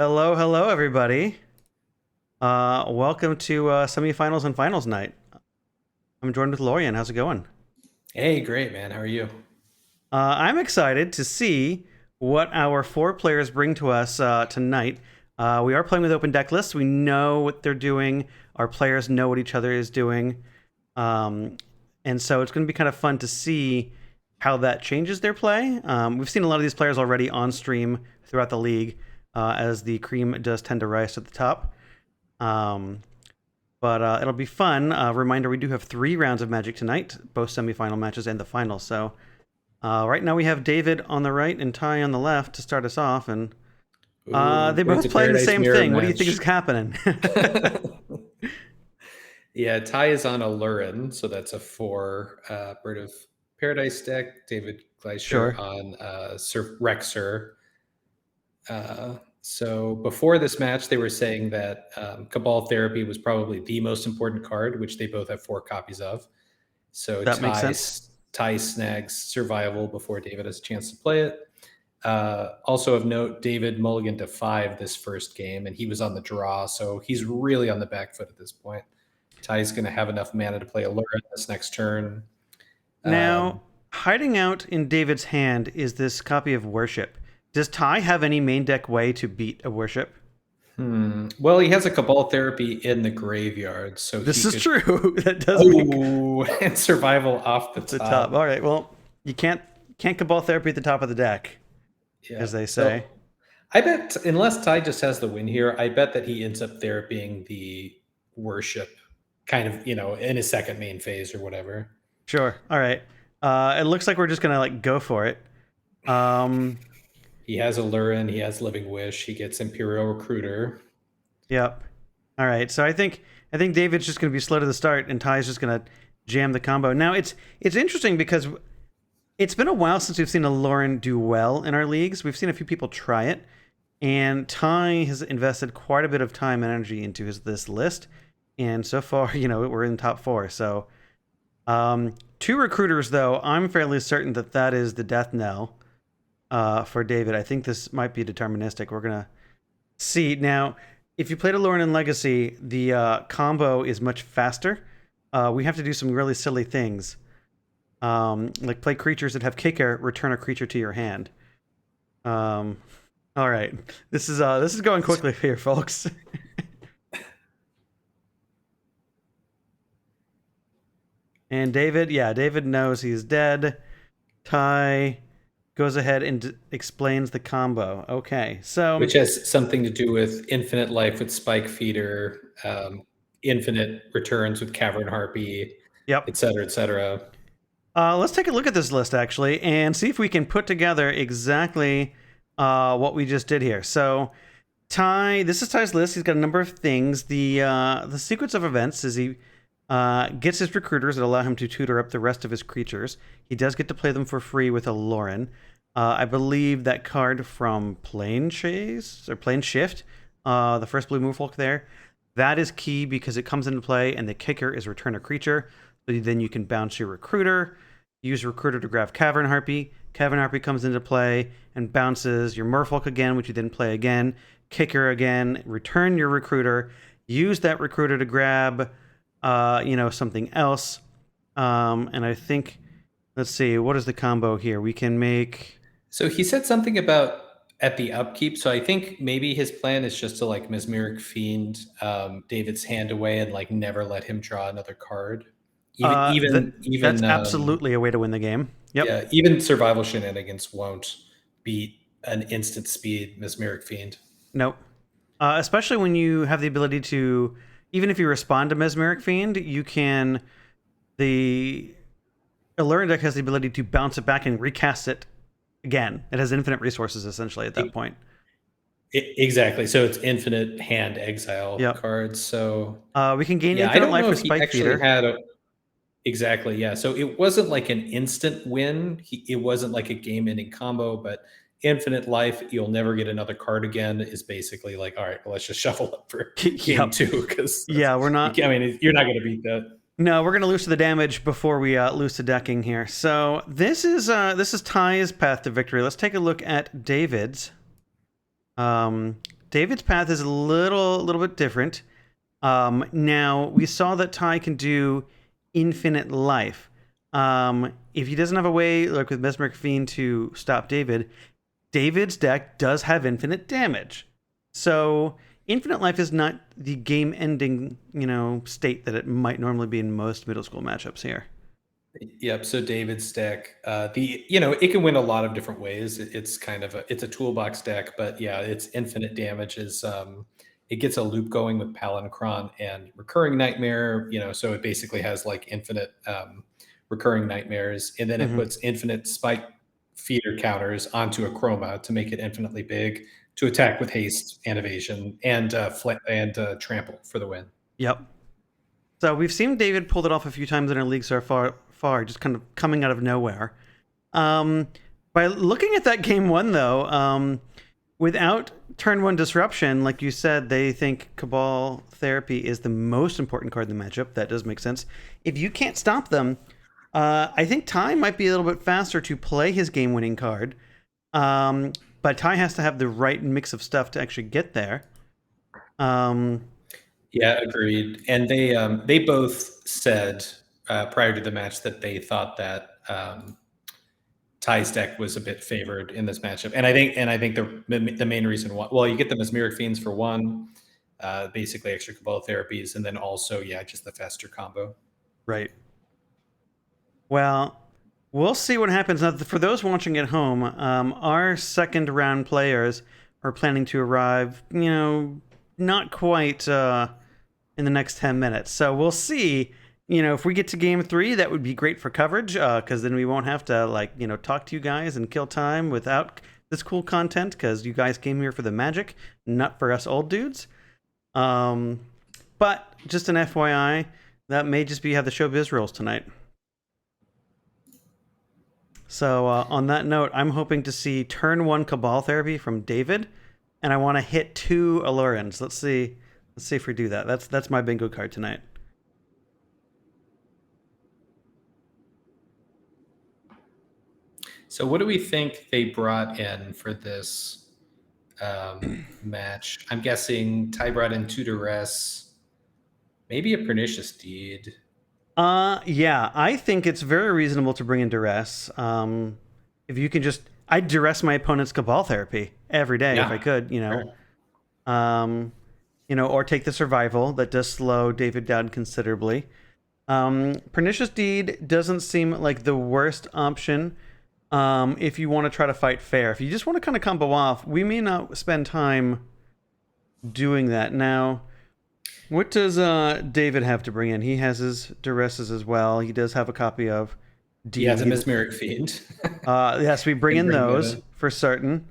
Hello, hello, everybody. Welcome to semifinals and finals night. I'm joined with Lorian. How's it going? Hey, great, man. How are you? I'm excited to see what our four players bring to us tonight. We are playing with open deck lists. We know what they're doing. Our players know what each other is doing. Um, and so it's going to be kind of fun to see how that changes their play. We've seen a lot of these players already on stream throughout the league, as the cream does tend to rise to the top. Um, but it'll be fun. Reminder: we do have 3 rounds of Magic tonight, both semifinal matches and the final. So right now we have David on the right and Ty on the left to start us off, and Ooh, they're it's both a playing the Paradise same Mirror thing. What do you think match. is happening? Yeah, Ty is on Alluren, so that's a 4 Bird of Paradise deck. David Gleischer Sure. on Rector. So before this match, they were saying that Cabal Therapy was probably the most important card, which they both have 4 copies of. So That makes sense. Ty snags Survival before David has a chance to play it. Also of note, David mulliganed to 5 this first game, and he was on the draw, so he's really on the back foot at this point. Ty's going to have enough mana to play Alluren this next turn. Now, Um, hiding out in David's hand is this copy of Worship. Does Ty have any main deck way to beat a Worship? Well, he has a Cabal Therapy in the graveyard, so This he is could. true. That does make Oh, and Survival off the the top. top. All right. Well, you can't Cabal Therapy at the top of the deck, Yeah. as they say. So I bet, unless Ty just has the win here, I bet that he ends up therapying the Worship kind of, in his second main phase or whatever. Sure. All right. It looks like we're just gonna go for it. Um, He has Alluren, he has Living Wish, he gets Imperial Recruiter. yep. All right. So I think David's just gonna be slow to the start, and Ty's just gonna jam the combo. Now it's interesting because it's been a while since we've seen a Lauren do well in our leagues. We've seen a few people try it, and Ty has invested quite a bit of time and energy into this list. And so far, we're in top 4. So 2 recruiters, though, I'm fairly certain that is the death knell for David. I think this might be deterministic. We're gonna see now. If you played Alluren in Legacy, the combo is much faster. We have to do some really silly things, like play creatures that have kicker, return a creature to your hand. Um, all right, this is going quickly here, folks. And David knows he's dead. Ty goes ahead and explains the combo. Okay, so Which has something to do with infinite life with Spike Feeder, infinite returns with Cavern Harpy, yep. et cetera, et cetera. Let's take a look at this list actually and see if we can put together exactly what we just did here. So this is Ty's list. He's got a number of things. The sequence of events is he gets his recruiters that allow him to tutor up the rest of his creatures. He does get to play them for free with a Lauren. I believe that card from Plane Chase or Plane Shift, the first blue movefolk there, that is key because it comes into play and the kicker is return a creature. So then you can bounce your recruiter, use recruiter to grab Cavern Harpy. Cavern Harpy comes into play and bounces your Merfolk again, which you then play again. Kicker again, return your recruiter, use that recruiter to grab something else. And I think, let's see, what is the combo here? We can make. So he said something about at the upkeep. So I think maybe his plan is just to like Mesmeric Fiend David's hand away and like never let him draw another card. That's absolutely a way to win the game. Yep. Yeah, even survival shenanigans won't beat an instant speed Mesmeric Fiend. Nope. Especially when you have the ability to, even if you respond to Mesmeric Fiend, you can. The Alluring deck has the ability to bounce it back and recast it again. It has infinite resources essentially at that point. Exactly. So it's infinite hand exile Yep. cards. So We can gain yeah, I infinite don't life know with if he Spike actually Feeder. had a. Exactly. Yeah. So it wasn't like an instant win. It wasn't like a game ending combo, but infinite life, you'll never get another card again is basically like, all right, well, let's just shuffle up for game Yep. 2 because Yeah, we're not. I mean, you're not going to beat that. No, we're gonna lose to the damage before we lose to decking here. So this is Ty's path to victory. Let's take a look at David's. David's path is a little bit different. Now we saw that Ty can do infinite life. If he doesn't have a way, like with Mesmeric Fiend, to stop David, David's deck does have infinite damage. So infinite life is not the game-ending, state that it might normally be in most middle school matchups here. Yep. So David's deck, it can win a lot of different ways. It's kind of it's a toolbox deck, but yeah, its infinite damage is it gets a loop going with Palinchron and Recurring Nightmare. So it basically has like infinite recurring nightmares, and then it puts infinite spike feeder counters onto a chroma to make it infinitely big to attack with haste and evasion and trample for the win. Yep. So we've seen David pull it off a few times in our league so far, just kind of coming out of nowhere. By looking at that game one, though, without turn one disruption, like you said, they think Cabal Therapy is the most important card in the matchup. That does make sense. If you can't stop them, I think Ty might be a little bit faster to play his game-winning card. But Ty has to have the right mix of stuff to actually get there. Yeah, agreed. And they both said prior to the match that they thought that Ty's deck was a bit favored in this matchup. And I think the main reason why, well, you get the Mesmeric Fiends for one, basically extra Cabal Therapies, and then also, just the faster combo. Right. Well, we'll see what happens. Now, for those watching at home, our second round players are planning to arrive, not quite in the next 10 minutes. So we'll see. If we get to game 3, that would be great for coverage, because then we won't have to talk to you guys and kill time without this cool content, because you guys came here for the magic, not for us old dudes. But just an FYI, that may just be how the showbiz rolls tonight. So on that note, I'm hoping to see turn 1 Cabal Therapy from David, and I want to hit 2 Allurens. Let's see if we do that. That's my bingo card tonight. So what do we think they brought in for this match? I'm guessing Ty brought in 2 Duress, maybe a Pernicious Deed. Yeah, I think it's very reasonable to bring in Duress. If you can I'd Duress my opponent's Cabal Therapy every day if I could, Sure. Or take the Survival that does slow David down considerably. Pernicious Deed doesn't seem like the worst option if you want to try to fight fair. If you just want to kind of combo off, we may not spend time doing that. Now, what does David have to bring in? He has his Duresses as well. He does have a copy of D. He has a Mesmeric Fiend. Yes, we bring in those for certain.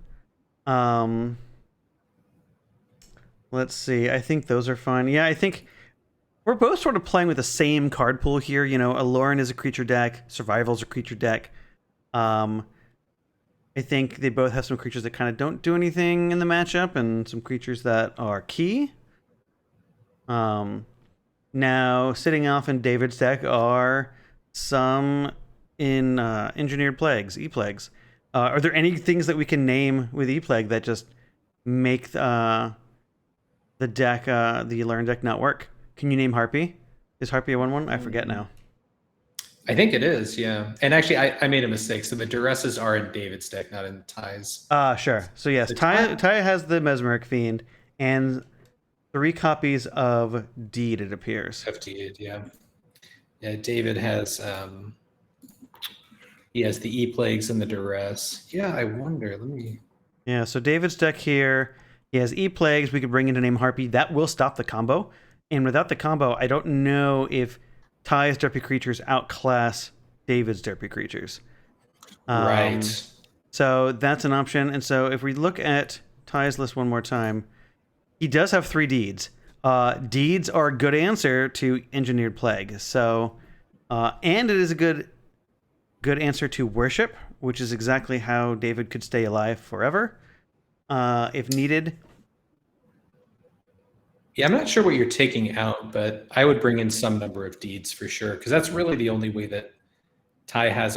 Let's see. I think those are fine. Yeah, I think we're both sort of playing with the same card pool here. Alluren is a creature deck. Survival's a creature deck. I think they both have some creatures that kind of don't do anything in the matchup and some creatures that are key. Now, sitting off in David's deck are some in Engineered Plagues, E-Plagues. Are there any things that we can name with E-Plague that just make the deck, the Alluren deck, not work? Can you name Harpy? Is Harpy a 1/1? I forget now. I think it is, yeah. And actually, I made a mistake. So the Duresses are in David's deck, not in Ty's. Sure. So yes, Ty has the Mesmeric Fiend and 3 copies of Deed, it appears. Of Deed, yeah. Yeah, David has he has the E-Plagues and the Duress. Yeah, I wonder. Yeah, so David's deck here, he has E-Plagues. We could bring in to name Harpy. That will stop the combo. And without the combo, I don't know if Ty's derpy creatures outclass David's derpy creatures. Right. So that's an option. And so if we look at Ty's list one more time, he does have 3 Deeds. Deeds are a good answer to Engineered Plague. So, and it is a good answer to Worship, which is exactly how David could stay alive forever, if needed. Yeah, I'm not sure what you're taking out, but I would bring in some number of Deeds for sure, because that's really the only way that Ty has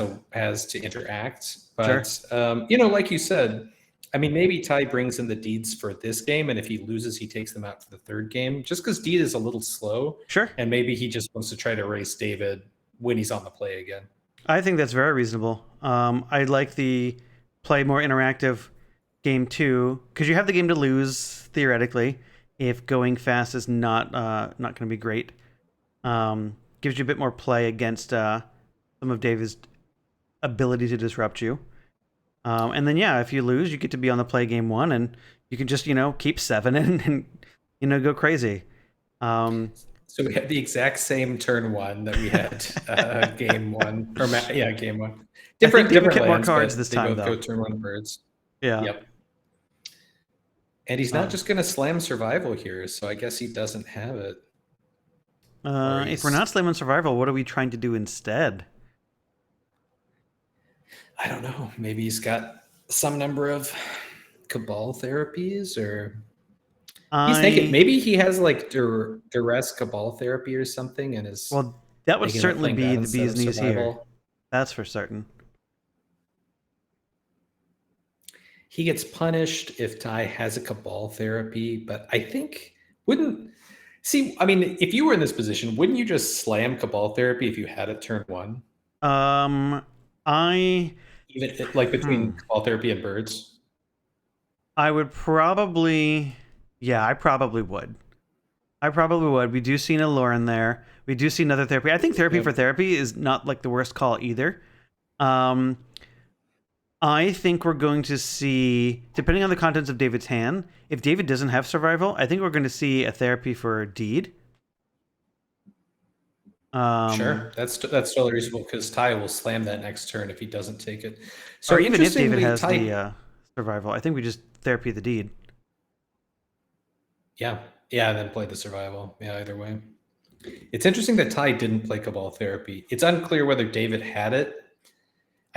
to interact. But Sure. like you said, I mean, maybe Ty brings in the deeds for this game, and if he loses, he takes them out for the third game, just because deed is a little slow, Sure. and maybe he just wants to try to race David when he's on the play again. I think that's very reasonable. I like the play more interactive game too, because you have the game to lose theoretically if going fast is not going to be great. Gives you a bit more play against some of David's ability to disrupt you. And then yeah, if you lose, you get to be on the play game one, and you can just keep 7 and go crazy. So we had the exact same turn 1 that we had game 1 or game 1. Different lands, more cards this time, they both though. go turn 1 birds. Yeah. Yep. And he's not just going to slam survival here, so I guess he doesn't have it. If we're not slamming survival, what are we trying to do instead? I don't know. Maybe he's got some number of Cabal therapies, or he's thinking maybe he has like duress Cabal therapy or something, and is that would certainly be the bee's knees here. That's for certain. He gets punished if Ty has a Cabal therapy, but I think if you were in this position, wouldn't you just slam Cabal therapy if you had it turn 1? Even like between Cabal therapy and birds? I would probably, I probably would. We do see an Alluren there. We do see another therapy. I think therapy for therapy is not like the worst call either. I think we're going to see, depending on the contents of David's hand, if David doesn't have survival, I think we're going to see a therapy for deed. Sure, that's totally reasonable, because Ty will slam that next turn if he doesn't take it. So even if David has the survival, I think we just therapy the deed. Yeah, and then play the survival. Yeah, either way. It's interesting that Ty didn't play Cabal therapy. It's unclear whether David had it.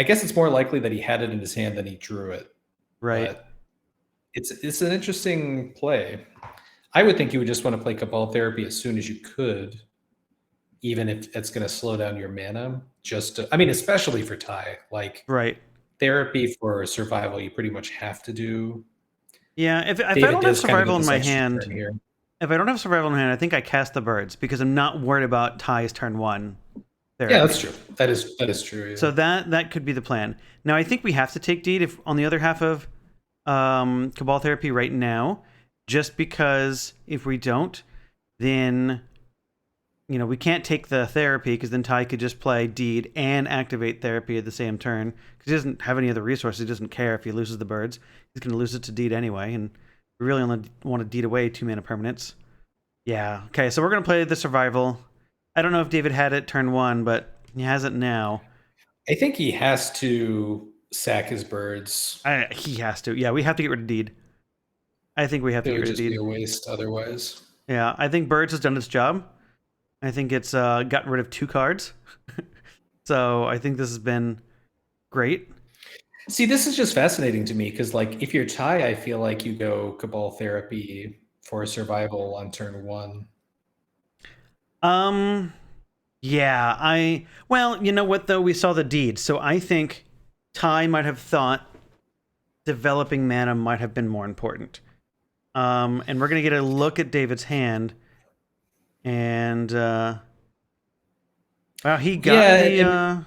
I guess it's more likely that he had it in his hand than he drew it. Right. But it's an interesting play. I would think you would just want to play Cabal therapy as soon as you could, even if it's going to slow down your mana. Especially for Ty. Like, right. Therapy for survival, you pretty much have to do. Yeah, if I don't have survival in my hand, I think I cast the birds, because I'm not worried about Ty's turn 1. Therapy. Yeah, that's true. That is true. Yeah. So that could be the plan. Now, I think we have to take deed if on the other half of Cabal therapy right now, just because if we don't, then we can't take the therapy, because then Ty could just play deed and activate therapy at the same turn, because he doesn't have any other resources. He doesn't care if he loses the birds. He's going to lose it to deed anyway, and we really only want to deed away 2 mana permanents. Yeah, okay, so we're going to play the survival. I don't know if David had it turn 1, but he has it now. I think he has to sack his birds. He has to. Yeah, we have to get rid of deed. I think we have to get rid of deed. It would just be a waste otherwise. Yeah, I think birds has done its job. I think it's gotten rid of 2 cards. So I think this has been great. See, this is just fascinating to me, because like, if you're Ty, I feel like you go Cabal therapy for survival on turn 1. Yeah, well, you know what though? We saw the deed, so I think Ty might have thought developing mana might have been more important. And we're gonna get a look at David's hand, and he got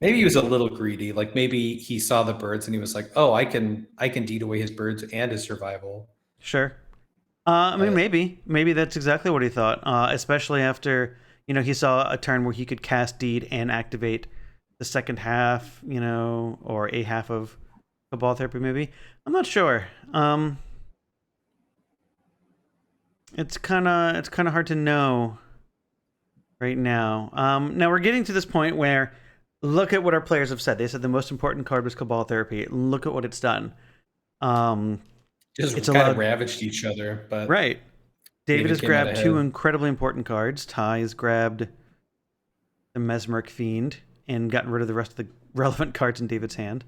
maybe he was a little greedy. Like, maybe he saw the birds and he was like, "Oh, I can deed away his birds and his survival." Sure. Maybe that's exactly what he thought. Especially after he saw a turn where he could cast deed and activate the second half, or a half of Cabal therapy. Maybe, I'm not sure. It's kind of hard to know right now. Now we're getting to this point where, look at what our players have said. They said the most important card was Cabal therapy. Look at what it's done. It's kind of ravaged each other, but right. David has grabbed 2 incredibly important cards. Ty has grabbed the Mesmeric Fiend and gotten rid of the rest of the relevant cards in David's hand.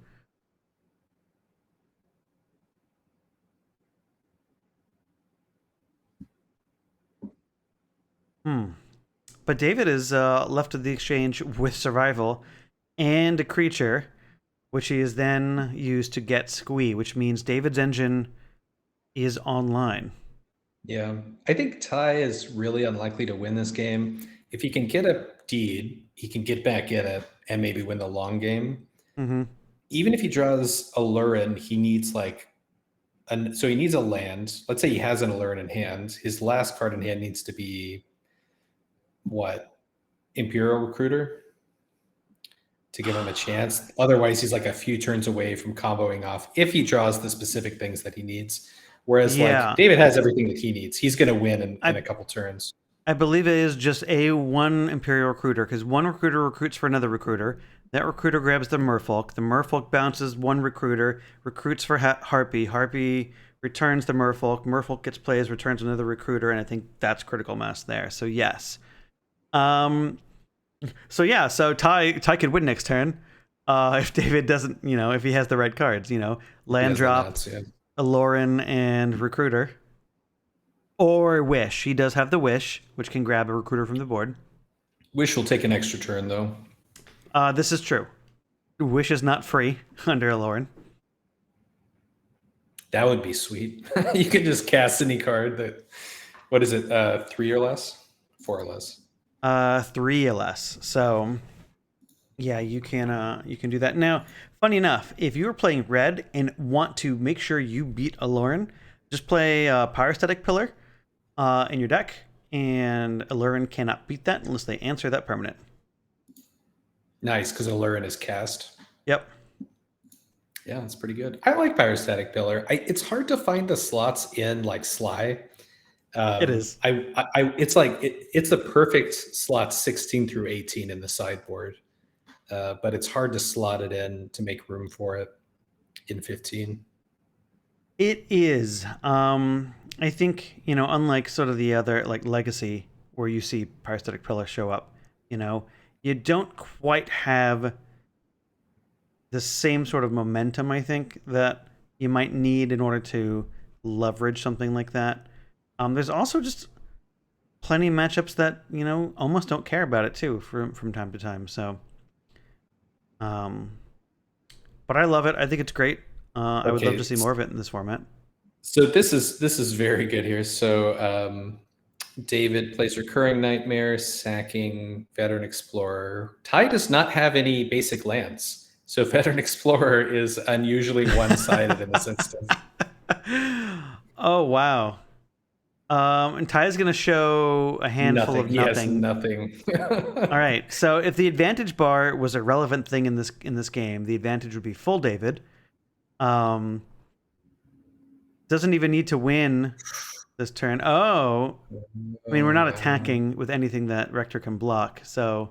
But David is left of the exchange with survival and a creature, which he is then used to get Squee, which means David's engine is online. Yeah, I think Ty is really unlikely to win this game. If he can get a deed, he can get back in it and maybe win the long game. Mm-hmm. Even if he draws Alluren, he needs so he needs a land. Let's say he has an Alluren in hand. His last card in hand needs to be what? Imperial Recruiter to give him a chance. Otherwise, he's like a few turns away from comboing off if he draws the specific things that he needs. Whereas Yeah. like David has everything that he needs. He's going to win in a couple turns. I believe it is just one Imperial Recruiter, because one recruiter recruits for another recruiter. That recruiter grabs the Merfolk. The Merfolk bounces one recruiter, recruits for Harpy. Harpy returns the Merfolk. Merfolk gets plays, returns another recruiter, and I think that's critical mass there. So yes. So Ty could win next turn. If David doesn't, if he has the right cards, land drop, Alluren, and recruiter. Or Wish. He does have the Wish, which can grab a recruiter from the board. Wish will take an extra turn, though. This is true. Wish is not free under Alluren. That would be sweet. You can just cast any card that... What is it? 3 or less? 4 or less? 3 or less. So, yeah, you can do that. Now, funny enough, if you were playing red and want to make sure you beat Alluren, just play Pyrostatic Pillar in your deck, and Alluren cannot beat that unless they answer that permanent. Nice, because Alluren is cast. Yep. Yeah, that's pretty good. I like Pyrostatic Pillar. It's hard to find the slots in like Sly. It is. It's like it's the perfect slot 16 through 18 in the sideboard, but it's hard to slot it in to make room for it in 15. It is. I think, unlike sort of the other, like Legacy, where you see Pyrostatic Pillar show up, you don't quite have the same sort of momentum, I think, that you might need in order to leverage something like that. There's also just plenty of matchups that, almost don't care about it, too, from time to time. So, but I love it. I think it's great. I would love to see more of it in this format. So this is very good here. So David plays Recurring Nightmare, sacking Veteran Explorer. Ty does not have any basic lands, so Veteran Explorer is unusually one-sided in this instance. Oh wow! And Ty is going to show a handful of nothing. Nothing. All right. So if the advantage bar was a relevant thing in this game, the advantage would be full David. Doesn't even need to win this turn. Oh, I mean, we're not attacking with anything that Rector can block, so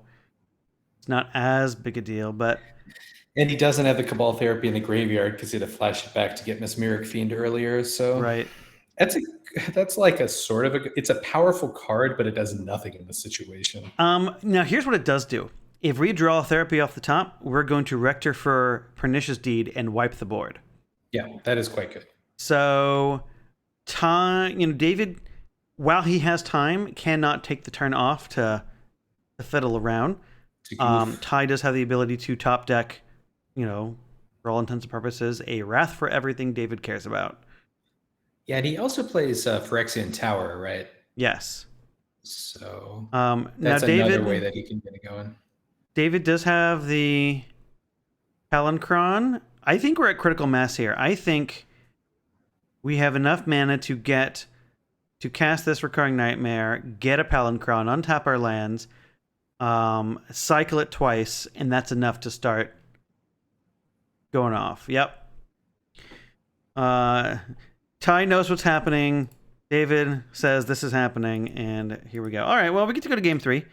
it's not as big a deal. But and he doesn't have the Cabal Therapy in the graveyard because he had to flash it back to get Mesmeric Fiend earlier. So right, that's like a sort of it's a powerful card, but it does nothing in this situation. Now here's what it does do. If we draw therapy off the top, we're going to Rector for Pernicious Deed and wipe the board. Yeah, that is quite good. So, David, while he has time, cannot take the turn off to fiddle around. Ty does have the ability to top deck, for all intents and purposes, a Wrath for everything David cares about. Yeah, and he also plays Phyrexian Tower, right? Yes. So now that's another way that he can get it going. David does have the Palancron. I think we're at critical mass here. I think we have enough mana to cast this Recurring Nightmare, get a Palancron, untap our lands, cycle it twice, and that's enough to start going off. Yep. Ty knows what's happening. David says this is happening, and here we go. All right, well, we get to go to game 3.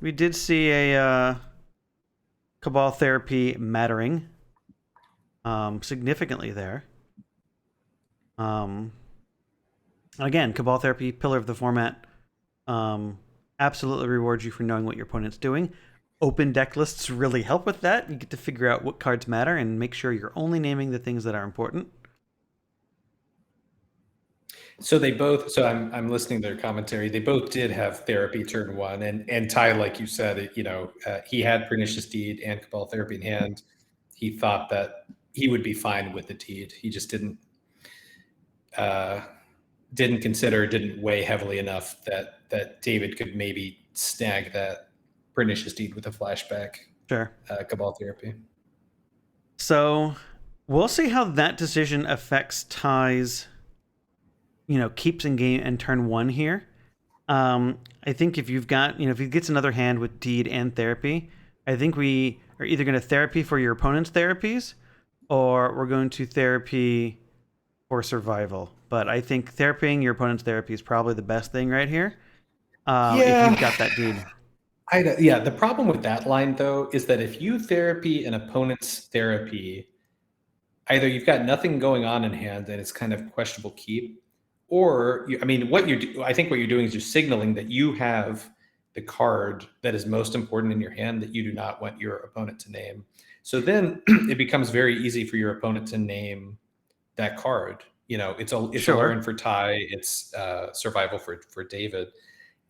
We did see a Cabal Therapy mattering significantly there. Again, Cabal Therapy, pillar of the format, absolutely rewards you for knowing what your opponent's doing. Open deck lists really help with that. You get to figure out what cards matter and make sure you're only naming the things that are important. So they both. So I'm listening to their commentary. They both did have therapy turn one, and Ty, like you said, he had pernicious deed and cabal therapy in hand. He thought that he would be fine with the deed. He just uh, didn't weigh heavily enough that David could maybe snag that pernicious deed with a flashback Sure. cabal therapy. So we'll see how that decision affects Ty's, keeps in game and turn one here. I think if you've got, if he gets another hand with deed and therapy, I think we are either going to therapy for your opponent's therapies, or we're going to therapy for survival. But I think therapying your opponent's therapy is probably the best thing right here. If you've got that deed. Yeah, the problem with that line though is that if you therapy an opponent's therapy, either you've got nothing going on in hand and it's kind of questionable keep, or I think what you're doing is you're signaling that you have the card that is most important in your hand that you do not want your opponent to name. So then it becomes very easy for your opponent to name that card. It's Sure. Alluren for Ty, it's survival for David.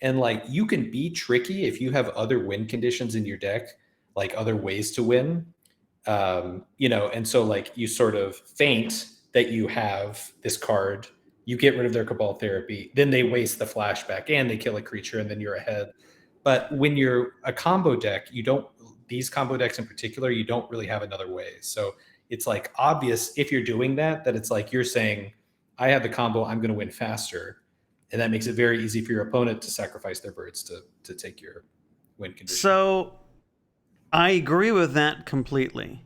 And like you can be tricky if you have other win conditions in your deck, like other ways to win. And so like you sort of feint that you have this card, you get rid of their cabal therapy, then they waste the flashback and they kill a creature and then you're ahead. But when you're a combo deck, these combo decks in particular, you don't really have another way. So it's like obvious if you're doing that it's like you're saying, I have the combo, I'm going to win faster. And that makes it very easy for your opponent to sacrifice their birds to take your win condition. So I agree with that completely.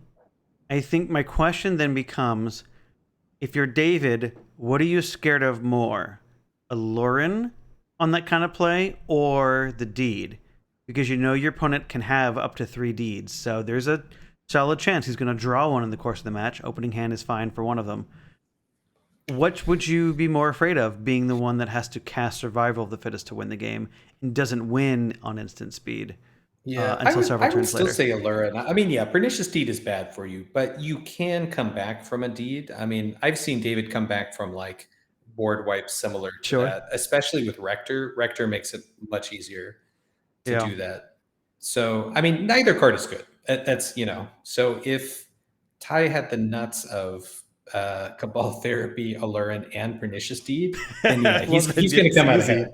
I think my question then becomes, if you're David, what are you scared of more? Alluren on that kind of play or the deed? Because your opponent can have up to 3 deeds. So there's a solid chance he's going to draw one in the course of the match. Opening hand is fine for one of them. What would you be more afraid of, being the one that has to cast Survival of the Fittest to win the game and doesn't win on instant speed? Yeah, Until several I would turns still later. say Alluren. I mean, yeah, pernicious deed is bad for you, but you can come back from a deed. I mean, I've seen David come back from like board wipes similar to Sure. that, especially with Rector. Rector makes it much easier to Yeah. do that. So, I mean, neither card is good. That's So if Ty had the nuts of Cabal Therapy, Alluren, and Pernicious Deed, then yeah, Well, he's then going to it's come out easy. ahead.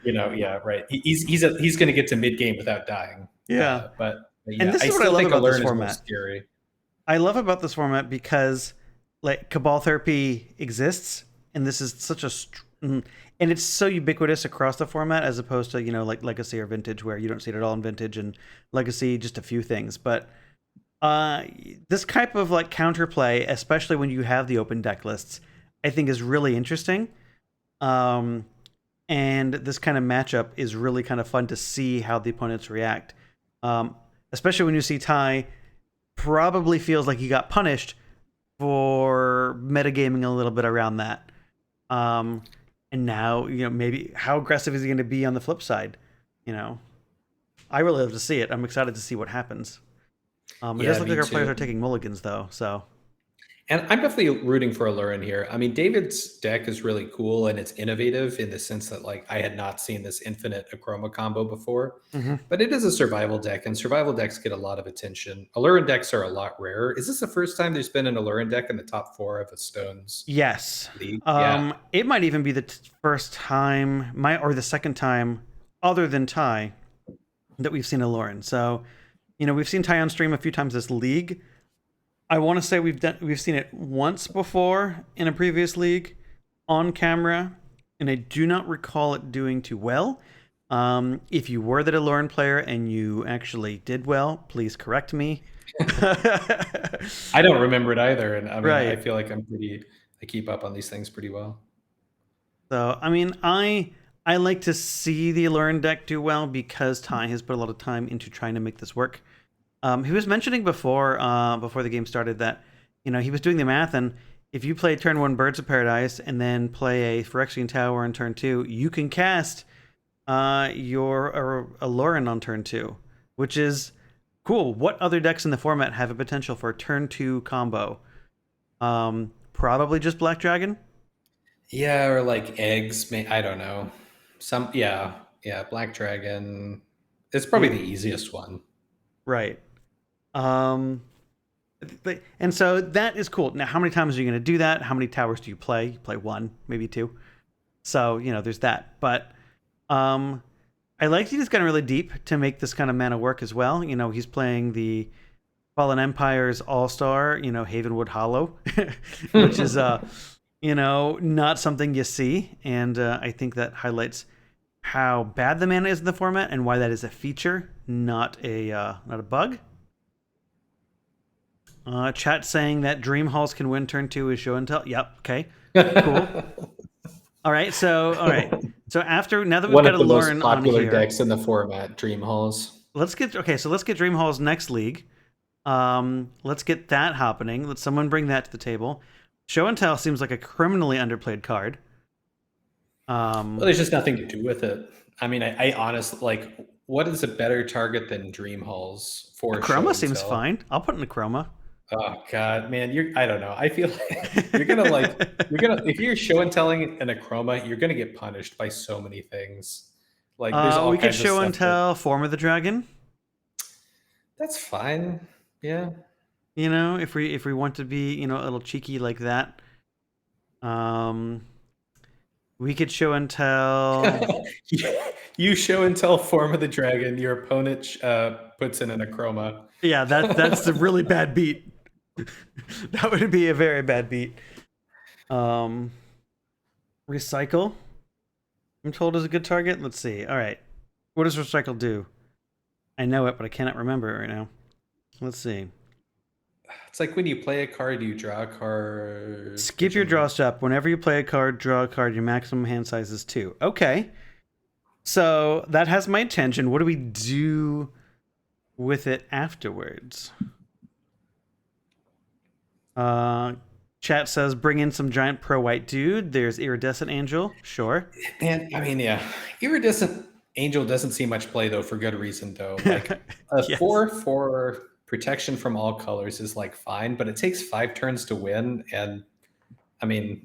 Yeah, right. He's going to get to mid game without dying. Yeah. But And yeah, this I is what I still love think about this Alluren is more format. scary. I love about this format because like Cabal Therapy exists, and this is such a and it's so ubiquitous across the format, as opposed to like Legacy or Vintage, where you don't see it at all in Vintage, and Legacy just a few things. But this type of like counterplay, especially when you have the open deck lists, I think is really interesting. And this kind of matchup is really kind of fun to see how the opponents react. Especially when you see Ty probably feels like he got punished for metagaming a little bit around that. And now, maybe how aggressive is he going to be on the flip side? I really love to see it. I'm excited to see what happens. It Yeah, does look me like our players too. are taking mulligans, though. So And I'm definitely rooting for Alluren here. I mean, David's deck is really cool and it's innovative in the sense that like I had not seen this infinite Achroma combo before. But it is a survival deck, and survival decks get a lot of attention. Alluren decks are a lot rarer. Is this the first time there's been an Alluren deck in the top 4 of a Stones yes, league? Yeah. it might even be the first time, or the second time, other than Ty, that we've seen Alluren. So, we've seen Ty on stream a few times this league. I want to say we've seen it once before in a previous league on camera, and I do not recall it doing too well. If you were that Alluren player and you actually did well, please correct me. I don't remember it either, and I mean, I Right. feel like I keep up on these things pretty well. So, I mean, I like to see the Alluren deck do well because Ty has put a lot of time into trying to make this work. He was mentioning before the game started that he was doing the math, and if you play turn 1 Birds of Paradise and then play a Phyrexian Tower on turn 2, you can cast your Alluren on turn 2, which is cool. What other decks in the format have a potential for a turn 2 combo? Probably just Black Dragon. Yeah, or like eggs. I don't know. Yeah, Black Dragon. It's probably Yeah, the easiest one. right. Um, and so that is cool. Now, how many times are you going to do that? How many towers do you play? You play one, maybe two. So there's that. But um, I like he's gone really deep to make this kind of mana work as well. He's playing the Fallen Empire's All Star. Havenwood Hollow, which is not something you see, and I think that highlights how bad the mana is in the format and why that is a feature, not a bug. Chat saying that Dream Halls can win turn 2 is show and tell. Yep. Okay. Cool. All right. So after now that we've One got of the most Alluren on popular here, decks in the format, Dream Halls. let's get Dream Hall's next league. Let's get that happening. Let someone bring that to the table. Show and tell seems like a criminally underplayed card. Well, there's just nothing to do with it. I mean, I honestly like. What is a better target than Dream Halls A for show chroma and seems tell? fine. I'll put in a chroma. Oh God, man, I don't know. I feel like you're gonna if you're show and telling in a chroma, you're gonna get punished by so many things. Like there's all We could kinds of show and stuff that tell Form of the Dragon. that's fine. Yeah. If we want to be a little cheeky like that. We could show and tell. You show and tell form of the dragon. Your opponent puts in a chroma. Yeah, that's a really bad beat. That would be a very bad beat. Recycle. I'm told is a good target. Let's see. All right, what does recycle do? I know it, but I cannot remember it right now. Let's see. It's like when you play a card, you draw a card. Skip your draw step. Whenever you play a card, draw a card. Your maximum hand size is 2. Okay. So that has my attention. What do we do with it afterwards? Chat says bring in some giant pro white dude. There's iridescent angel. Sure. Man, I mean, yeah, iridescent angel doesn't see much play though, for good reason though. Like a Yes. 4/4 protection from all colors is like fine, but it takes 5 turns to win, and I mean,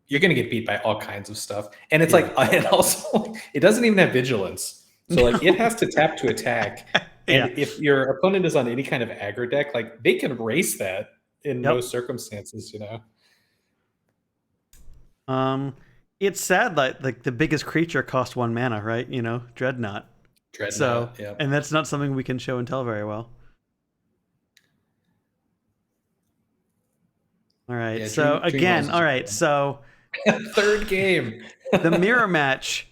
you're gonna get beat by all kinds of stuff. And it's like, and also it doesn't even have vigilance, so like it has to tap to attack. And Yeah. if your opponent is on any kind of aggro deck, like they can race that in Yep. most circumstances, It's sad that like the biggest creature cost 1 mana, right? Dreadnought. So, Dreadnought, yeah. and that's not something we can show and tell very well. All right. Yeah, So Dream Halls again, is all right. fun. So Third game. the mirror match,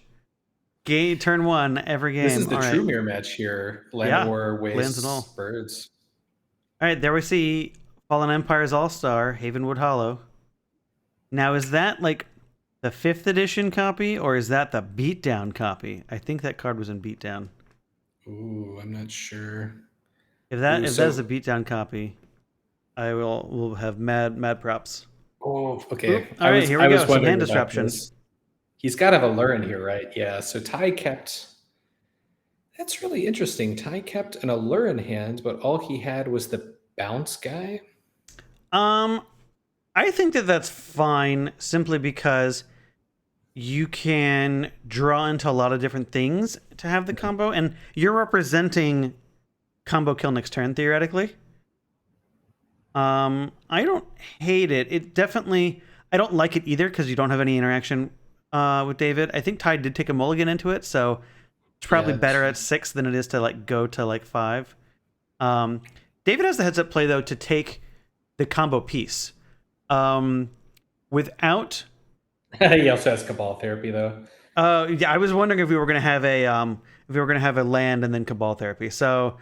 game turn 1 every game. This is the all true right. mirror match here. Land Yeah, War, lands Wastes, and all. Birds. All right, there we see Fallen Empire's All Star, Havenwood Hollow. Now, is that like the 5th edition copy, or is that the beatdown copy? I think that card was in beatdown. Ooh, I'm not sure. If that Ooh, if so- that is a beatdown copy, I will have mad props. Oh, okay. Oop, all right, here we I go, was some wondering hand about disruption. this. He's got to have a Alluren here, right? Yeah. So Ty kept. That's really interesting. Ty kept an Alluren hand, but all he had was the bounce guy. I think that that's fine simply because you can draw into a lot of different things to have the combo, and you're representing combo kill next turn theoretically. I don't hate it. It definitely, I don't like it either because you don't have any interaction with David. I think Ty did take a mulligan into it, so it's probably Yeah, better at 6 than it is to like go to like 5. David has the heads up play though to take the combo piece. Without he also has Cabal Therapy though. yeah, I was wondering if we were gonna have a land and then Cabal Therapy. So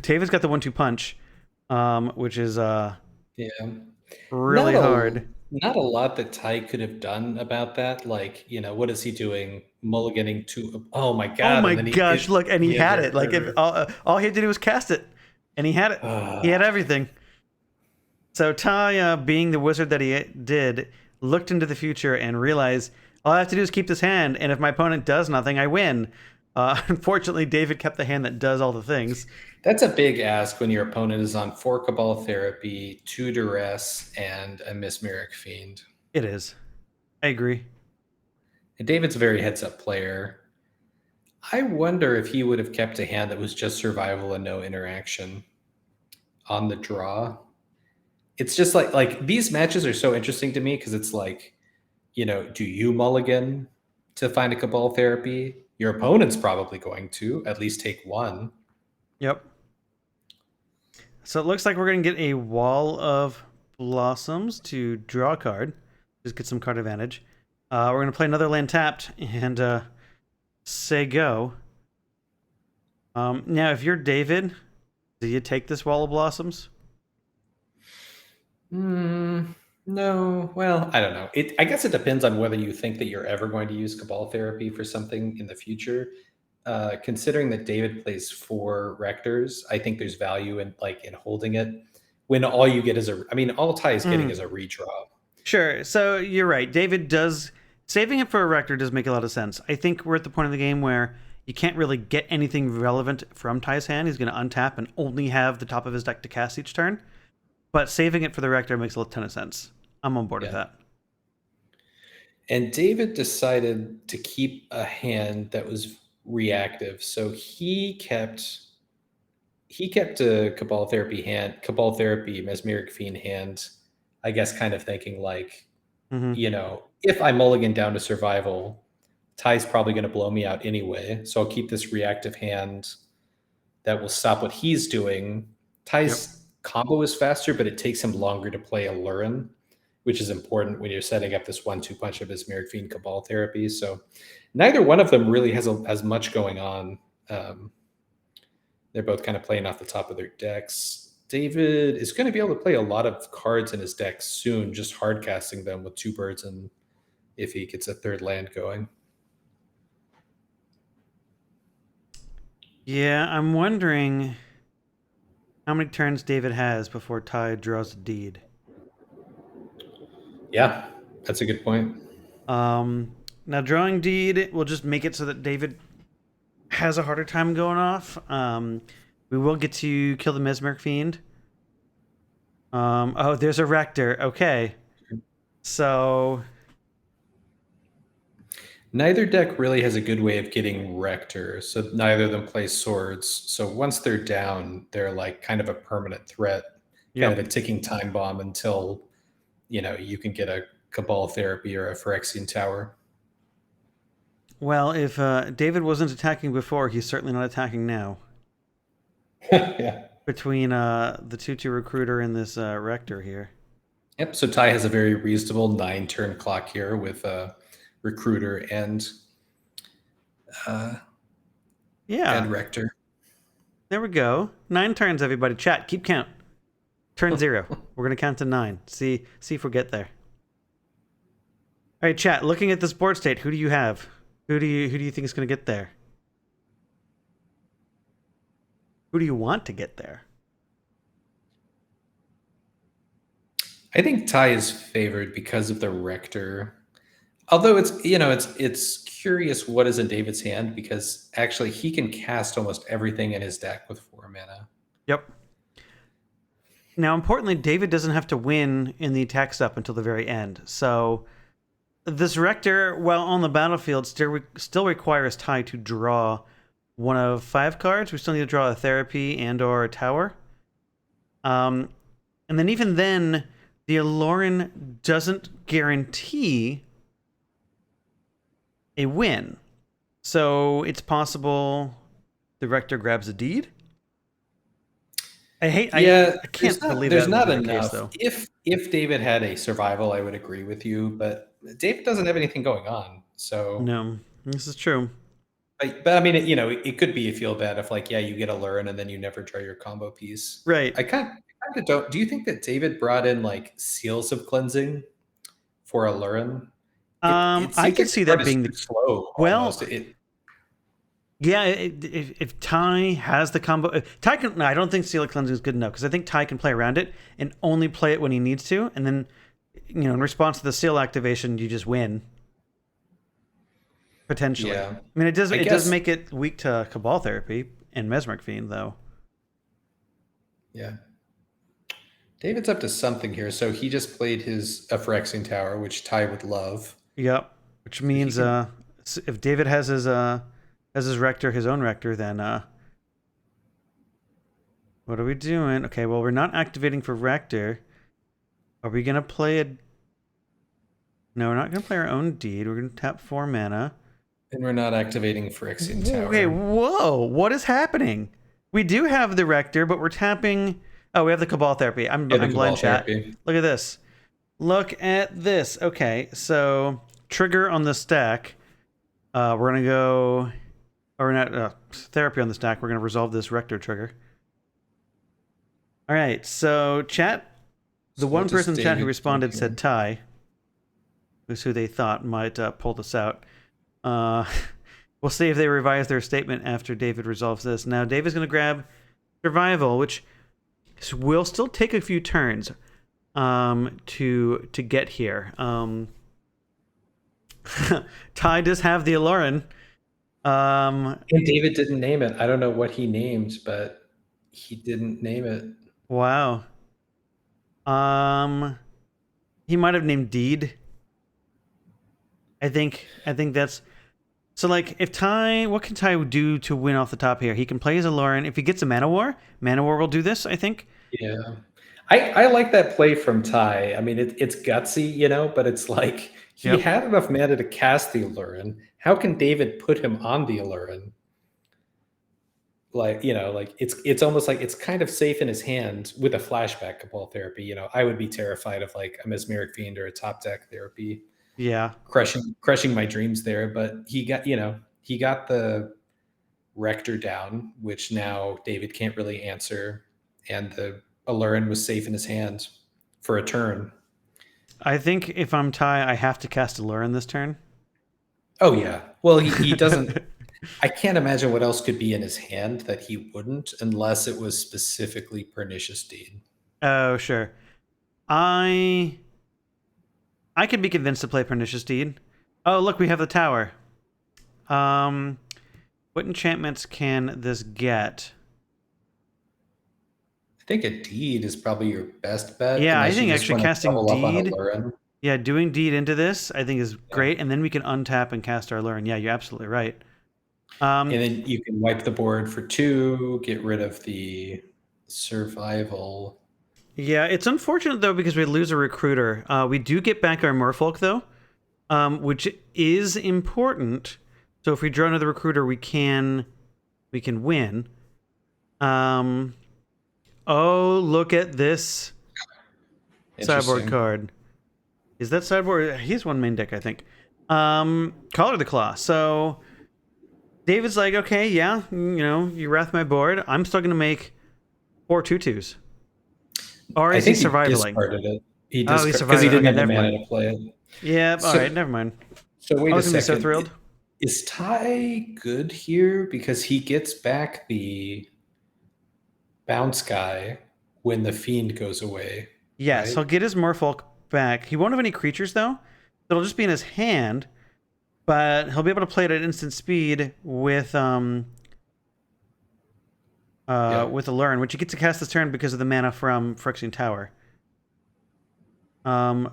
David's got the 1-2 punch, which is Yeah. really hard. Not a lot that Ty could have done about that. Like, what is he doing? Mulliganing to. Oh my god! Oh my and then gosh! Look, and he had it. Like if if all he had to do was cast it, and he had it. He had everything. So Ty, being the wizard that he did, looked into the future and realized all I have to do is keep this hand, and if my opponent does nothing, I win. Unfortunately, David kept the hand that does all the things. That's a big ask when your opponent is on 4 Cabal Therapy, 2 Duress, and a Mesmeric Fiend. It is. I agree. And David's a very heads-up player. I wonder if he would have kept a hand that was just survival and no interaction on the draw. It's just like these matches are so interesting to me because it's like, do you mulligan to find a Cabal therapy? Your opponent's probably going to at least take one. Yep. So it looks like we're going to get a Wall of Blossoms to draw a card. Just get some card advantage. We're going to play another land tapped and say go. Now, if you're David, do you take this Wall of Blossoms? No. Well, I don't know. I guess it depends on whether you think that you're ever going to use Cabal therapy for something in the future. Considering that David plays 4 Rectors, I think there's value in holding it when all you get is all Ty is getting is a redraw. Sure. So you're right. David does saving it for a Rector does make a lot of sense. I think we're at the point of the game where you can't really get anything relevant from Ty's hand. He's going to untap and only have the top of his deck to cast each turn. But saving it for the Rector makes a ton of sense. I'm on board with that. And David decided to keep a hand that was reactive. So he kept a Cabal Therapy, Mesmeric Fiend hand, I guess kind of thinking like, if I mulligan down to survival, Ty's probably going to blow me out anyway. So I'll keep this reactive hand that will stop what he's doing. Ty's combo is faster, but it takes him longer to play Alluren, which is important when you're setting up this 1-2 punch of his Mesmeric Fiend Cabal Therapy. So neither one of them really has much going on. They're both kind of playing off the top of their decks. David is going to be able to play a lot of cards in his deck soon, just hard casting them with 2 birds and if he gets a 3rd land going. Yeah, I'm wondering how many turns David has before Ty draws a deed. Yeah, that's a good point. Now drawing deed will just make it so that David has a harder time going off. We will get to kill the Mesmeric Fiend. Oh, there's a Rector. Okay. So neither deck really has a good way of getting Rector, so neither of them plays swords. So once they're down, they're like kind of a permanent threat, kind of a ticking time bomb until you can get a Cabal Therapy or a Phyrexian Tower. Well, if David wasn't attacking before, he's certainly not attacking now. Yeah. Between the 2/2 Recruiter and this Rector here. Yep. So Ty has a very reasonable 9-turn clock here with Recruiter and Rector. There we go. 9 turns, everybody. Chat, keep count. Turn 0. We're gonna count to 9. See if we get there. All right, chat. Looking at this board state, who do you have? Who do you think is gonna get there? Who do you want to get there? I think Ty is favored because of the Rector. Although it's curious what is in David's hand, because actually he can cast almost everything in his deck with 4 mana. Yep. Now, importantly, David doesn't have to win in the attack step until the very end. So this Rector, while on the battlefield, still requires Ty to draw one of 5 cards. We still need to draw a Therapy and or a Tower. And then even then, the Alluren doesn't guarantee a win. So it's possible the Rector grabs a deed. I can't believe there's that not was the enough. case, though. If David had a survival, I would agree with you, but David doesn't have anything going on. So No, this is true. But I mean, it could be you feel bad if you get Alluren and then you never draw your combo piece. Right. I kind of don't. Do you think that David brought in Seals of Cleansing for Alluren? I could see that being slow. Well, yeah. If Ty has the combo, Ty can. No, I don't think Seal of Cleansing is good enough because I think Ty can play around it and only play it when he needs to, and then in response to the seal activation, you just win. Potentially. Yeah. I mean, it does make it weak to Cabal Therapy and Mesmeric Fiend, though. Yeah. David's up to something here. So he just played a Phyrexian Tower, which Ty would love. Yep. Which So he means can, if David has his rector, his own rector, then what are we doing? Okay, well we're not activating for rector. Are we gonna play a? No, we're not gonna play our own deed. We're gonna tap 4 mana. and we're not activating Phyrexian Okay, Tower. whoa! What is happening? We do have the rector, but we're tapping. Oh, we have the Cabal Therapy. I'm Yeah, the I'm Cabal blind chat. Therapy. Look at this. Look at this. Okay, so trigger on the stack. We're gonna go. Or we're not therapy on the stack. We're gonna resolve this rector trigger. All right. So chat. The So what one does person in chat who David do responded here? said Ty, who's who they thought might pull this out. Uh, we'll see if they revise their statement after David resolves this. Now, David's going to grab survival, which will still take a few turns to get here. Ty does have the Alluren. And David didn't name it. I don't know what he named, but he didn't name it. Wow. He might have named Deed. I think that's so. Like, if Ty, what can Ty do to win off the top here? He can play his Alluren. If he gets a Mana War will do this. I think. Yeah. I like that play from Ty. I mean, it's gutsy, but it's like he Yep. had enough mana to cast the Alluren. How can David put him on the Alluren? Like, like it's almost like it's kind of safe in his hand with a flashback Cabal Therapy. I would be terrified of like a Mesmeric Fiend or a top deck therapy Yeah. crushing my dreams there. But he got the Rector down, which now David can't really answer, and the Alluren was safe in his hand for a turn. I think if I'm Ty, I have to cast Alluren this turn. Oh yeah. Well, he doesn't. I can't imagine what else could be in his hand that he wouldn't, unless it was specifically Pernicious Deed. Oh, sure. I could be convinced to play Pernicious Deed. Oh, look, we have the tower. What enchantments can this get? I think a Deed is probably your best bet. Yeah, I unless you think just actually wanna casting double up on Deed. Alluren. Yeah, doing Deed into this, I think is great, and then we can untap and cast our Alluren. Yeah, you're absolutely right. And then you can wipe the board for 2, get rid of the survival. Yeah, it's unfortunate though because we lose a recruiter. We do get back our Merfolk though, which is important. So if we draw another recruiter, we can win. Oh, look at this sideboard Interesting. card. Is that sideboard? He's one main deck, I think. Collar the Claw. So David's like, okay, yeah, you wrath my board. I'm still gonna make 4 2/2s. Or I is he think survivaling? discarded it. He Because he survived. didn't Okay, have the never mana mind. to play it. Yeah, all So- right, never mind. So wait I a was gonna be so second. thrilled. Is Ty good here because he gets back the bounce guy when the fiend goes away? Yes, right? he'll get his Merfolk back. He won't have any creatures though. It'll just be in his hand, but he'll be able to play it at instant speed with with Alluren, which you get to cast this turn because of the mana from Phyrexian Tower. Oh,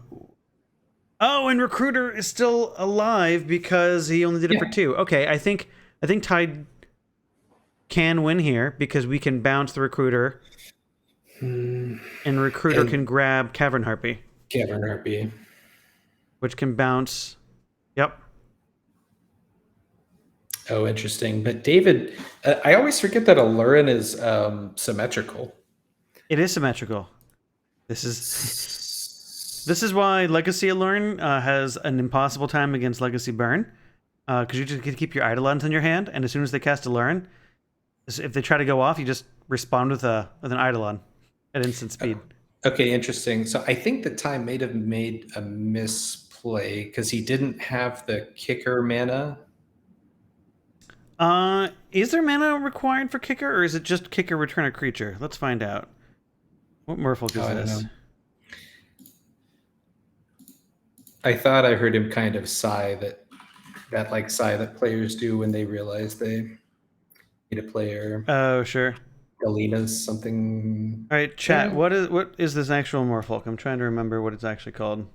and Recruiter is still alive because he only did it for 2. Okay, I think Tide can win here because we can bounce the Recruiter, and Recruiter can grab Cavern Harpy, Cavern Harpy. which can bounce. Yep. Oh, interesting. But David, I always forget that Alluren is symmetrical. It is symmetrical. This is why Legacy Alluren has an impossible time against Legacy Burn, because you just get to keep your Eidolons in your hand, and as soon as they cast Alluren, if they try to go off, you just respond with an Eidolon at instant speed. Okay, interesting. So I think that Ty may have made a misplay because he didn't have the kicker mana. Is there mana required for kicker, or is it just kicker return a creature? Let's find out. What Merfolk is I don't this? know. I thought I heard him kind of sigh that sigh that players do when they realize they need a player. Oh, sure. Galena's something. All right, chat. Yeah. What is this actual Merfolk? I'm trying to remember what it's actually called.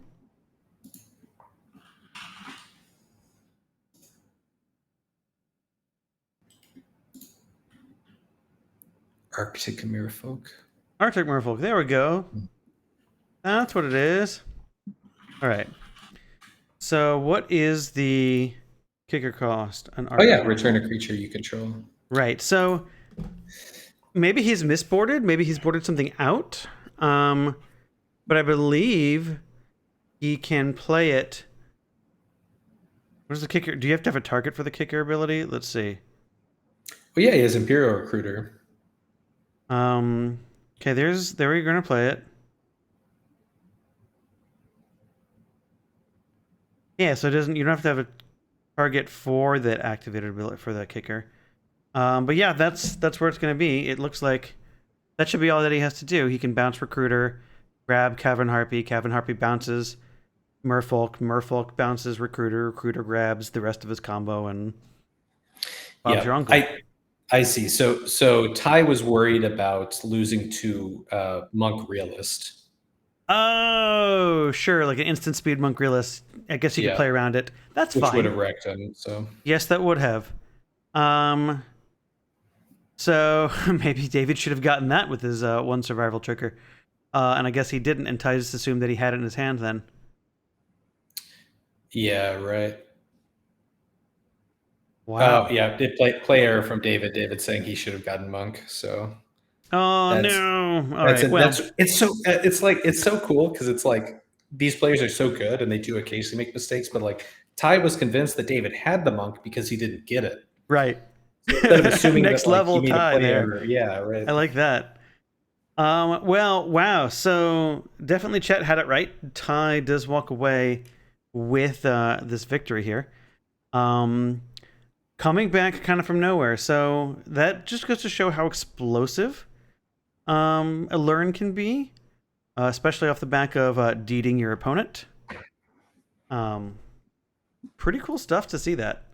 Arctic Merfolk. Arctic Merfolk. There we go. That's what it is. All right. So what is the kicker cost? An Oh yeah, Arctic return a Merfolk. creature you control. Right. So maybe he's misboarded. Maybe he's boarded something out. But I believe he can play it. What is the kicker? Do you have to have a target for the kicker ability? Let's see. Well, yeah, he has Imperial Recruiter. Okay, there you're gonna play it. Yeah, so it doesn't you don't have to have a target for that activated ability for that kicker. But yeah, that's where it's gonna be. It looks like that should be all that he has to do. He can bounce Recruiter, grab Cavern Harpy bounces Merfolk bounces Recruiter grabs the rest of his combo, and Bob's your Yeah, uncle. I see. So Ty was worried about losing to Monk Realist. Oh, sure, like an instant speed Monk Realist. I guess you could play around it. That's which fine. would have wrecked him. So yes, that would have. So maybe David should have gotten that with his one survival trigger, and I guess he didn't. And Ty just assumed that he had it in his hand then. yeah, right. Wow. Oh yeah, did play error from David. David saying he should have gotten Monk. So Oh that's no! All that's right. it. Well, That's it's so cool because it's like these players are so good and they do occasionally make mistakes. But like Ty was convinced that David had the Monk because he didn't get it. right. Instead of assuming Next that like he level made a Ty play there. error. Yeah, right. I like that. Well, wow. So definitely Chet had it right. Ty does walk away with this victory here. Coming back kind of from nowhere. So that just goes to show how explosive Alluren can be, especially off the back of deeding your opponent. Pretty cool stuff to see that.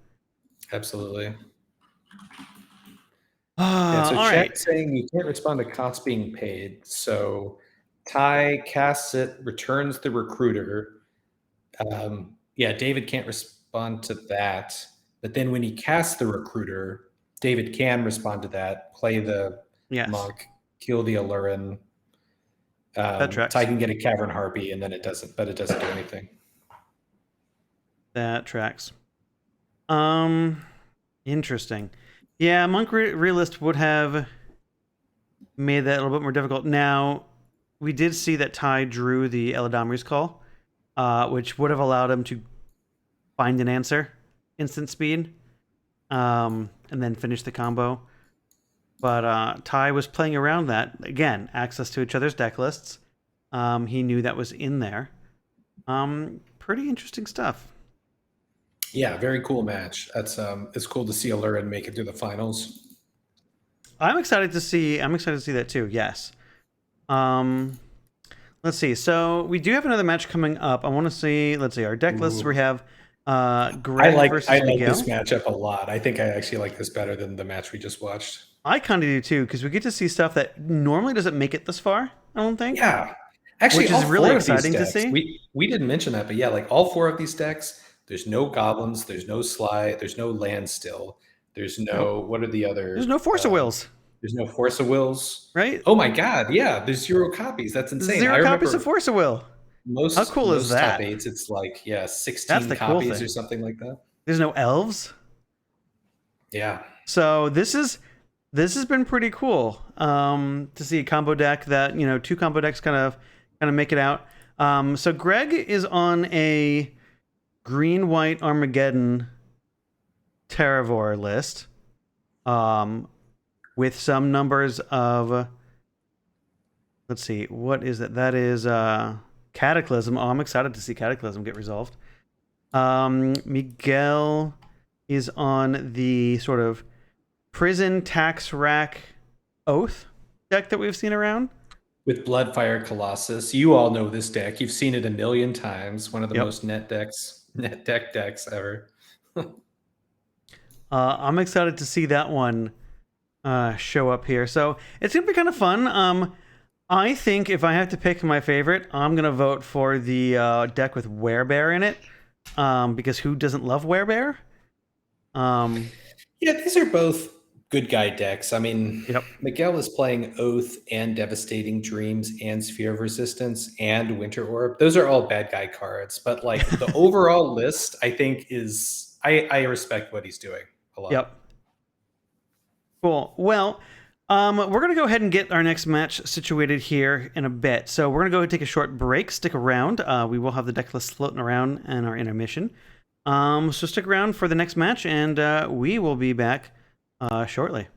Absolutely. Yeah, so All chat right. saying you can't respond to costs being paid. So Ty casts it, returns the recruiter. Yeah, David can't respond to that. But then when he casts the recruiter, David can respond to that, play the Yes. monk, kill the Alluren. That tracks. Ty can get a Cavern Harpy, and then it doesn't do anything. That tracks. Interesting. Yeah, Monk Realist would have made that a little bit more difficult. Now, we did see that Ty drew the Eladamri's Call, which would have allowed him to find an answer, instant speed, and then finish the combo. But Ty was playing around that. Again, access to each other's deck lists. He knew that was in there. Pretty interesting stuff. Yeah, very cool match. That's it's cool to see Alluren make it through the finals. I'm excited to see that too. Yes. Let's see. So we do have another match coming up. I want to see. Let's see our deck lists. We have Greg versus I like Miguel. this matchup a lot. I think I actually like this better than the match we just watched. I kind of do too, because we get to see stuff that normally doesn't make it this far. I don't think. Yeah, actually, which is really exciting to see. We didn't mention that, but yeah, like all four of these decks, there's no goblins, there's no slide, there's no land still, there's no what are the other? There's no Force of Wills. There's no Force of Wills, right? Oh my God, yeah, there's 0 copies. That's insane. 0 copies of Force of Will. How cool is that? Top 8s, it's like 16 copies or something like that. There's no elves. Yeah. So this has been pretty cool to see a combo deck that 2 combo decks kind of make it out. So Greg is on a green-white Armageddon Terravor list, with some numbers of. Let's see, what is it? That is Cataclysm. Oh, I'm excited to see Cataclysm get resolved. Miguel is on the sort of prison tax rack oath deck that we've seen around. With Bloodfire Colossus. You all know this deck. You've seen it a million times. One of the most net deck decks ever. I'm excited to see that one show up here. So it's going to be kind of fun. I think if I have to pick my favorite, I'm going to vote for the deck with Werebear in it. Because who doesn't love Werebear? Yeah, these are both good guy decks. I mean, Yep. Miguel is playing Oath and Devastating Dreams and Sphere of Resistance and Winter Orb. Those are all bad guy cards, but like the overall list, I think is I respect what he's doing a lot. Yep. Cool. Well, we're going to go ahead and get our next match situated here in a bit. So we're going to go ahead and take a short break. Stick around. We will have the deck list floating around in our intermission. So stick around for the next match, and we will be back shortly.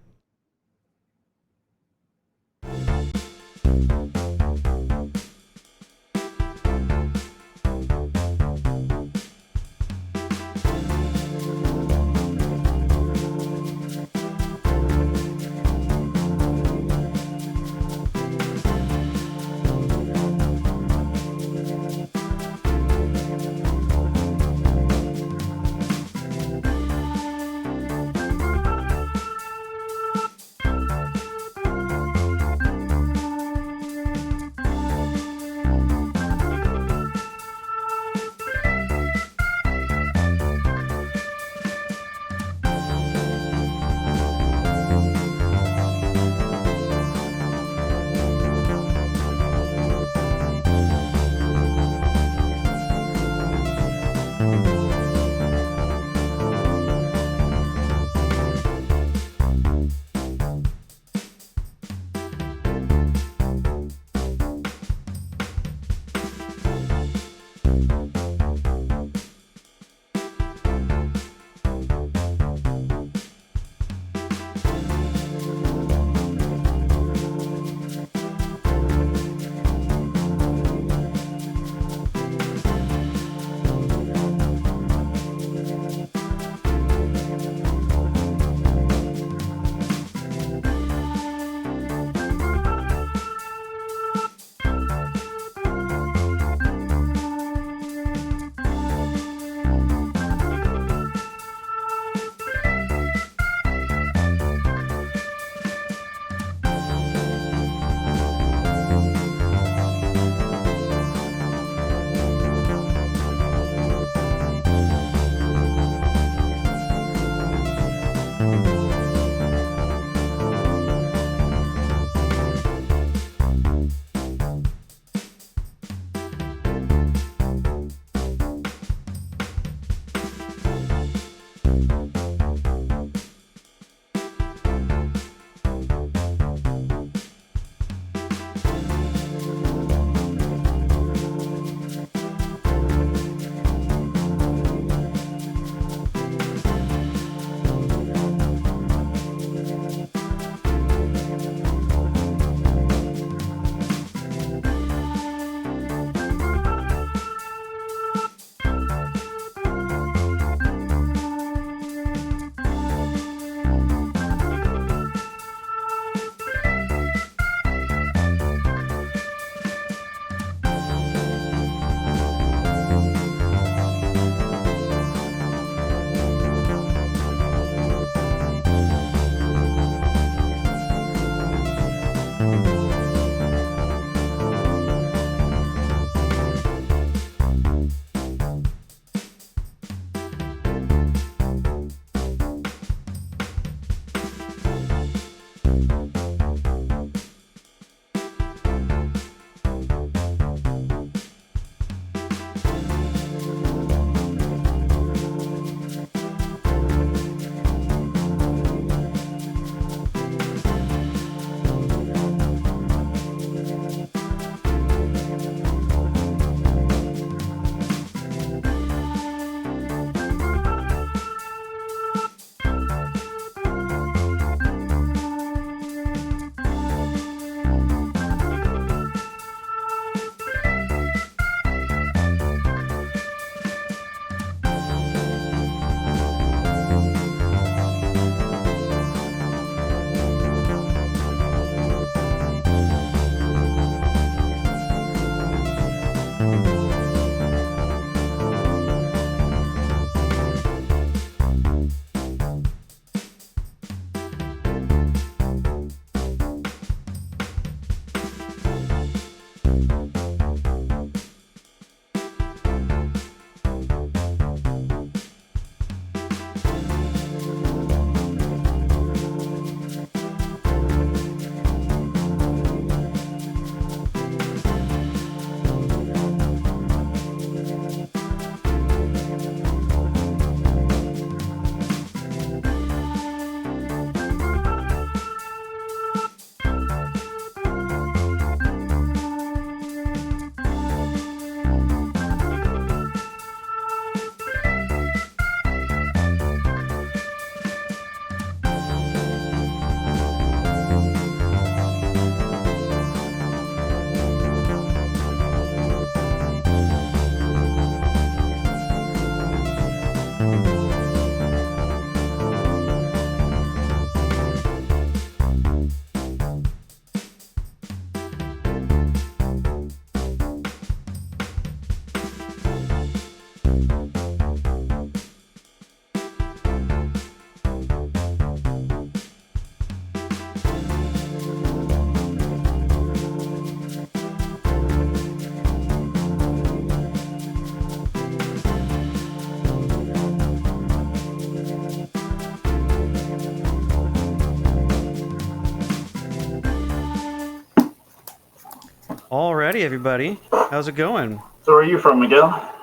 Alrighty, everybody. How's it going? So where are you from, Miguel?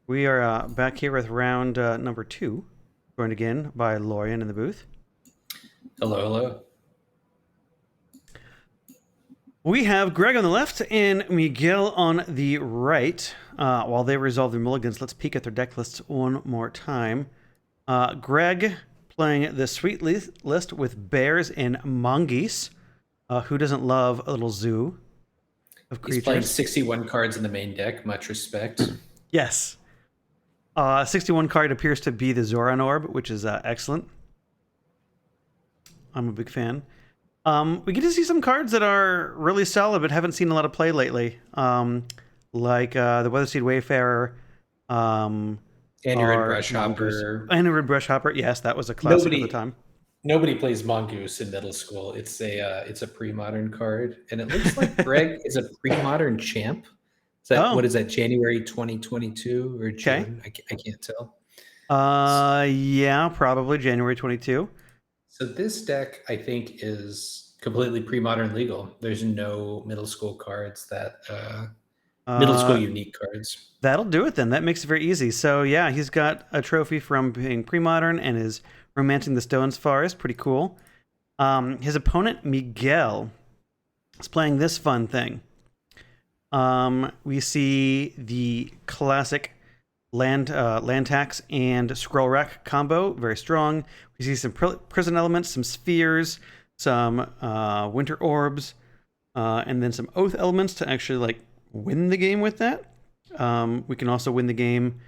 We are back here with round number 2, joined again by Lorian in the booth. Hello, hello. We have Greg on the left and Miguel on the right. While they resolve their mulligans, let's peek at their deck lists one more time. Greg playing the sweet list with bears and mongoose. Who doesn't love a little zoo of creatures? He's playing 61 cards in the main deck. Much respect. Yes. 61 card appears to be the Zoran Orb, which is excellent. I'm a big fan. We get to see some cards that are really solid, but haven't seen a lot of play lately. Like the Weatherseed Wayfarer. Annured Brushhopper. Annured Brushhopper. Yes, that was a classic at the time. Nobody plays Mongoose in middle school. It's a pre-modern card, and it looks like Greg is a pre-modern champ. Is that what is that? January 2022 or June? Okay. I can't tell. Yeah, probably January 22. So this deck, I think, is completely pre-modern legal. There's no middle school cards that middle school unique cards. That'll do it then. That makes it very easy. So yeah, he's got a trophy from being pre-modern and is romancing the Stones Forest. Pretty cool. His opponent Miguel is playing this fun thing. We see the classic land tax and scroll rack combo, very strong. We see some prison elements, some spheres, some winter orbs, and then some oath elements to actually like win the game with that. We can also win the game.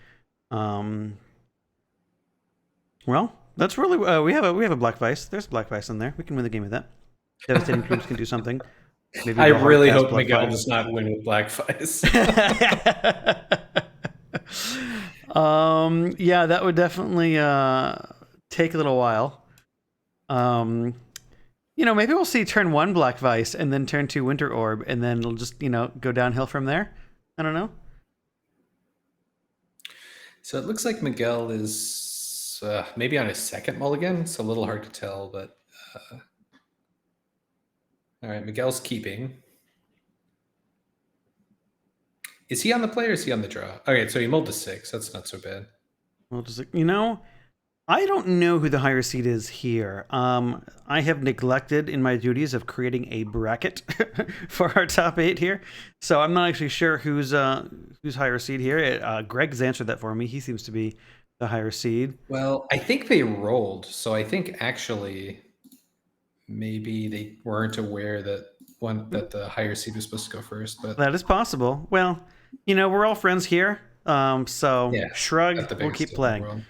Well, that's really we have a Black Vice. There's a Black Vice in there. We can win the game with that. Devastating Troops can do something. Maybe I really hope Miguel does not win with Black Vice. Yeah, that would definitely take a little while. Maybe we'll see turn 1 Black Vice and then turn 2 Winter Orb, and then it'll just, go downhill from there. I don't know. So it looks like Miguel is maybe on his second mulligan. It's a little hard to tell, but all right, Miguel's keeping. Is he on the play or is he on the draw? Okay, so he mulled to 6. That's not so bad. Well, just I don't know who the higher seed is here. I have neglected in my duties of creating a bracket for our top 8 here, so I'm not actually sure who's higher seed here. Greg's answered that for me. He seems to be the higher seed. Well, I think they rolled, so I think actually maybe they weren't aware that the higher seed was supposed to go first. But that is possible. Well, we're all friends here, so yeah, shrug. We'll keep playing.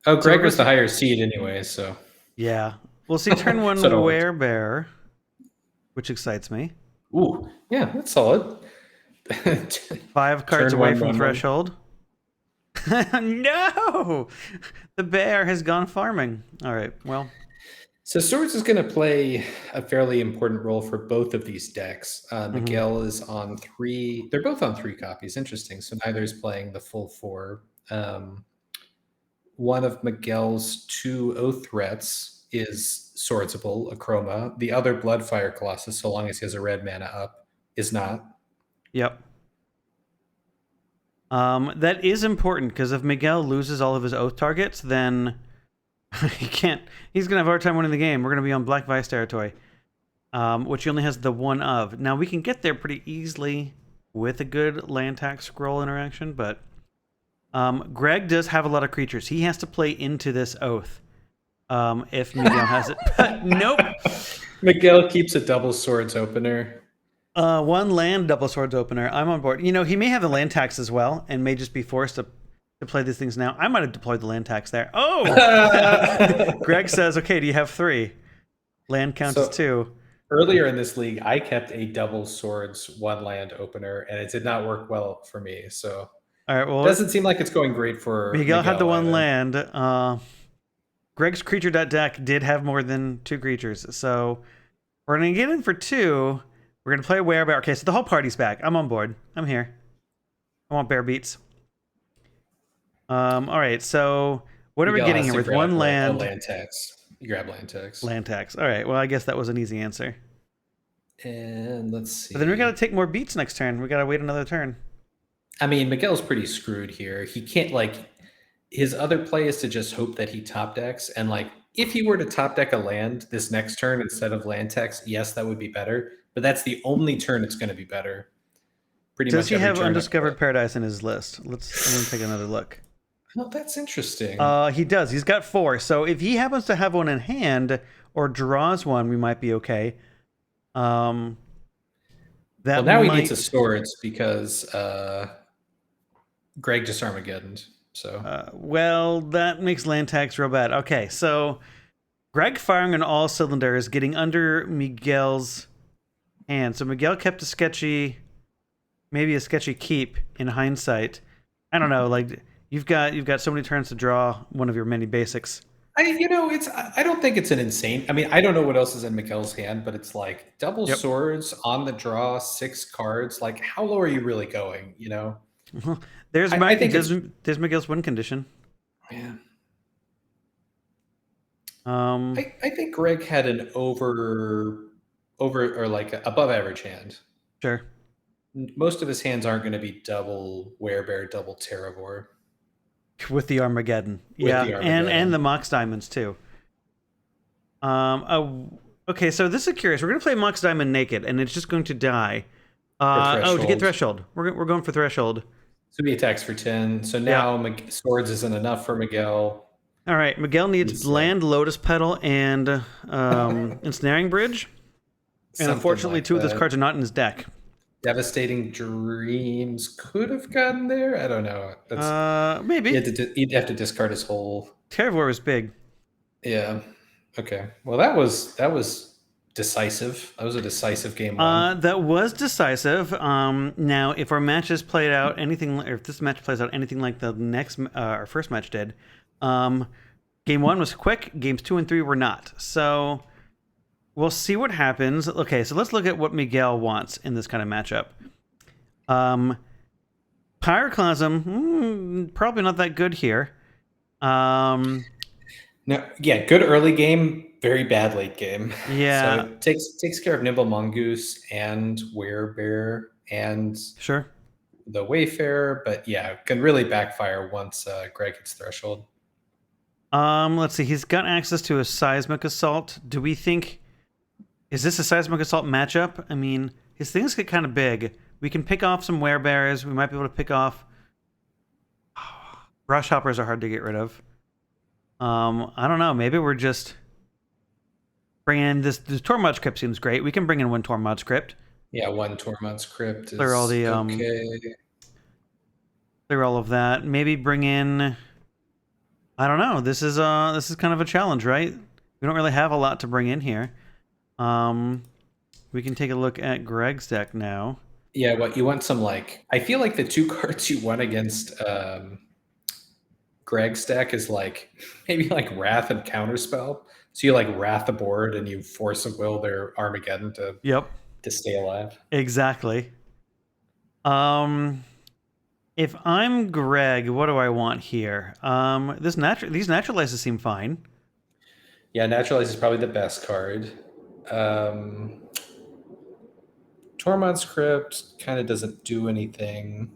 Greg was the higher seed anyway, so yeah, we'll see turn 1 Werebear, which excites me. Ooh, yeah, that's solid. 5 cards away from threshold. No, the bear has gone farming. All right, well. So Swords is going to play a fairly important role for both of these decks. Miguel is on 3. They're both on 3 copies. Interesting. So neither is playing the full 4. One of Miguel's 2 Oath threats is Swordsable, a Chroma. The other Bloodfire Colossus, so long as he has a red mana up, is not. Yep. That is important, because if Miguel loses all of his Oath targets, then he can't. He's gonna have a hard time winning the game. We're gonna be on Black Vice territory, which he only has the 1 of. Now we can get there pretty easily with a good land tax scroll interaction, but Greg does have a lot of creatures. He has to play into this Oath. If Miguel has it, but nope. Miguel keeps a double swords opener. 1 land double swords opener. I'm on board. He may have the land tax as well, and may just be forced to play these things now. I might have deployed the land tax there. Oh! Greg says, okay, do you have 3? Land counts as 2. Earlier in this league, I kept a double swords 1 land opener, and it did not work well for me. So all right, well, it doesn't seem like it's going great for Miguel had the 1 land. Greg's creature deck did have more than 2 creatures. So we're going to get in for 2. We're going to play Werebear. Okay, so the whole party's back. I'm on board. I'm here. I want bear beats. All right, so what are we getting here with 1 land? Land tax. You grab land tax. Land tax. All right. Well, I guess that was an easy answer. And let's see. But then we got to take more beats next turn. We got to wait another turn. I mean, Miguel's pretty screwed here. He can't like his other play is to just hope that he top decks. And like if he were to top deck a land this next turn instead of land tax, yes, that would be better. But that's the only turn it's going to be better. Pretty Does much. he every have turn Undiscovered Paradise in his list? I'm gonna take another look. Oh, that's interesting. He does. He's got 4. So if he happens to have one in hand or draws one, we might be okay. That well, now he needs a swords because Greg just Armageddoned. So well, that makes land tax real bad. Okay, so Greg firing on all cylinders, getting under Miguel's hand. So Miguel kept maybe a sketchy keep in hindsight. I don't know. Like you've got so many turns to draw one of your many basics. I don't think it's an insane. I mean, I don't know what else is in Miguel's hand, but it's like double swords on the draw, 6 cards. Like, how low are you really going? You know, there's Miguel's win condition. Yeah. I think Greg had an over or like above average hand. Sure. Most of his hands aren't going to be double Werebear, double Terravor. With the Armageddon. And the Mox Diamonds too. Okay, so this is curious. We're going to play Mox Diamond naked, and it's just going to die. To get Threshold. We're going for Threshold. So he attacks for 10. So now Swords isn't enough for Miguel. All right, Miguel needs Land, Lotus Petal, and Ensnaring Bridge. And unfortunately, like 2 of those cards are not in his deck. Devastating Dreams could have gotten there. I don't know. Maybe. He'd have to discard his whole... Terravor is big. Yeah. Okay. Well, that was decisive. That was a decisive game 1. That was decisive. Now, if our matches played out anything, or if this match plays out anything like the next, our first match did, game 1 was quick. Games 2 and 3 were not. So we'll see what happens. Okay, so let's look at what Miguel wants in this kind of matchup. Pyroclasm, probably not that good here. No, yeah, good early game, very bad late game. Yeah. So it takes care of Nimble Mongoose and Werebear and the Wayfarer, but yeah, can really backfire once Greg hits Threshold. Let's see. He's got access to a Seismic Assault. Do we think... Is this a Seismic Assault matchup? I mean, his things get kind of big. We can pick off some Werebears. We might be able to pick off... Brush Hoppers are hard to get rid of. I don't know. Maybe we're just... bringing in this Tormod's Crypt seems great. We can bring in 1 Tormod's Crypt. Yeah, 1 Tormod's Crypt is clear all the, okay. Clear all of that. Maybe bring in... I don't know. This is kind of a challenge, right? We don't really have a lot to bring in here. We can take a look at Greg's deck now. Yeah, what you want some like... I feel like the 2 cards you won against Greg's deck is like maybe like Wrath and Counterspell. So you like Wrath the board and you force of will their Armageddon to stay alive. Exactly. If I'm Greg, what do I want here? These Naturalizes seem fine. Yeah, Naturalize is probably the best card. Tormod's Crypt kind of doesn't do anything.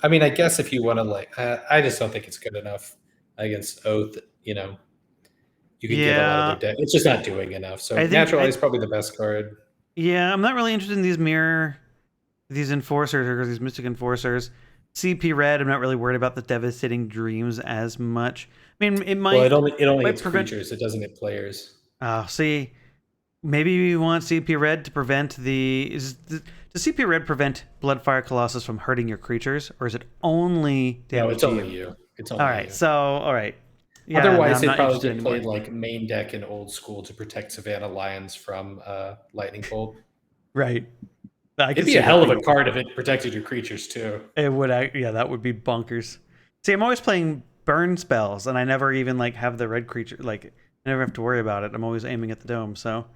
I mean, I guess if you want to like... I just don't think it's good enough against Oath, you know. You can get a lot of their deck. It's just not doing enough. So Naturalize is probably the best card. Yeah, I'm not really interested in these Enforcers or these Mystic Enforcers. CP Red, I'm not really worried about the Devastating Dreams as much. I mean, it might... Well, it only hits creatures. It doesn't hit players. See, maybe we want CP Red to prevent does CP Red prevent Bloodfire Colossus from hurting your creatures, or is it only damage? No, it's only you. It's only all right. You. So, all right. Yeah, otherwise, they'd probably get played like main deck in old school to protect Savannah Lions from Lightning Bolt. Right. It'd be a hell of a card if it protected your creatures too. It would. Yeah, that would be bonkers. See, I'm always playing burn spells, and I never even like have the red creature. Like, I never have to worry about it. I'm always aiming at the dome. So,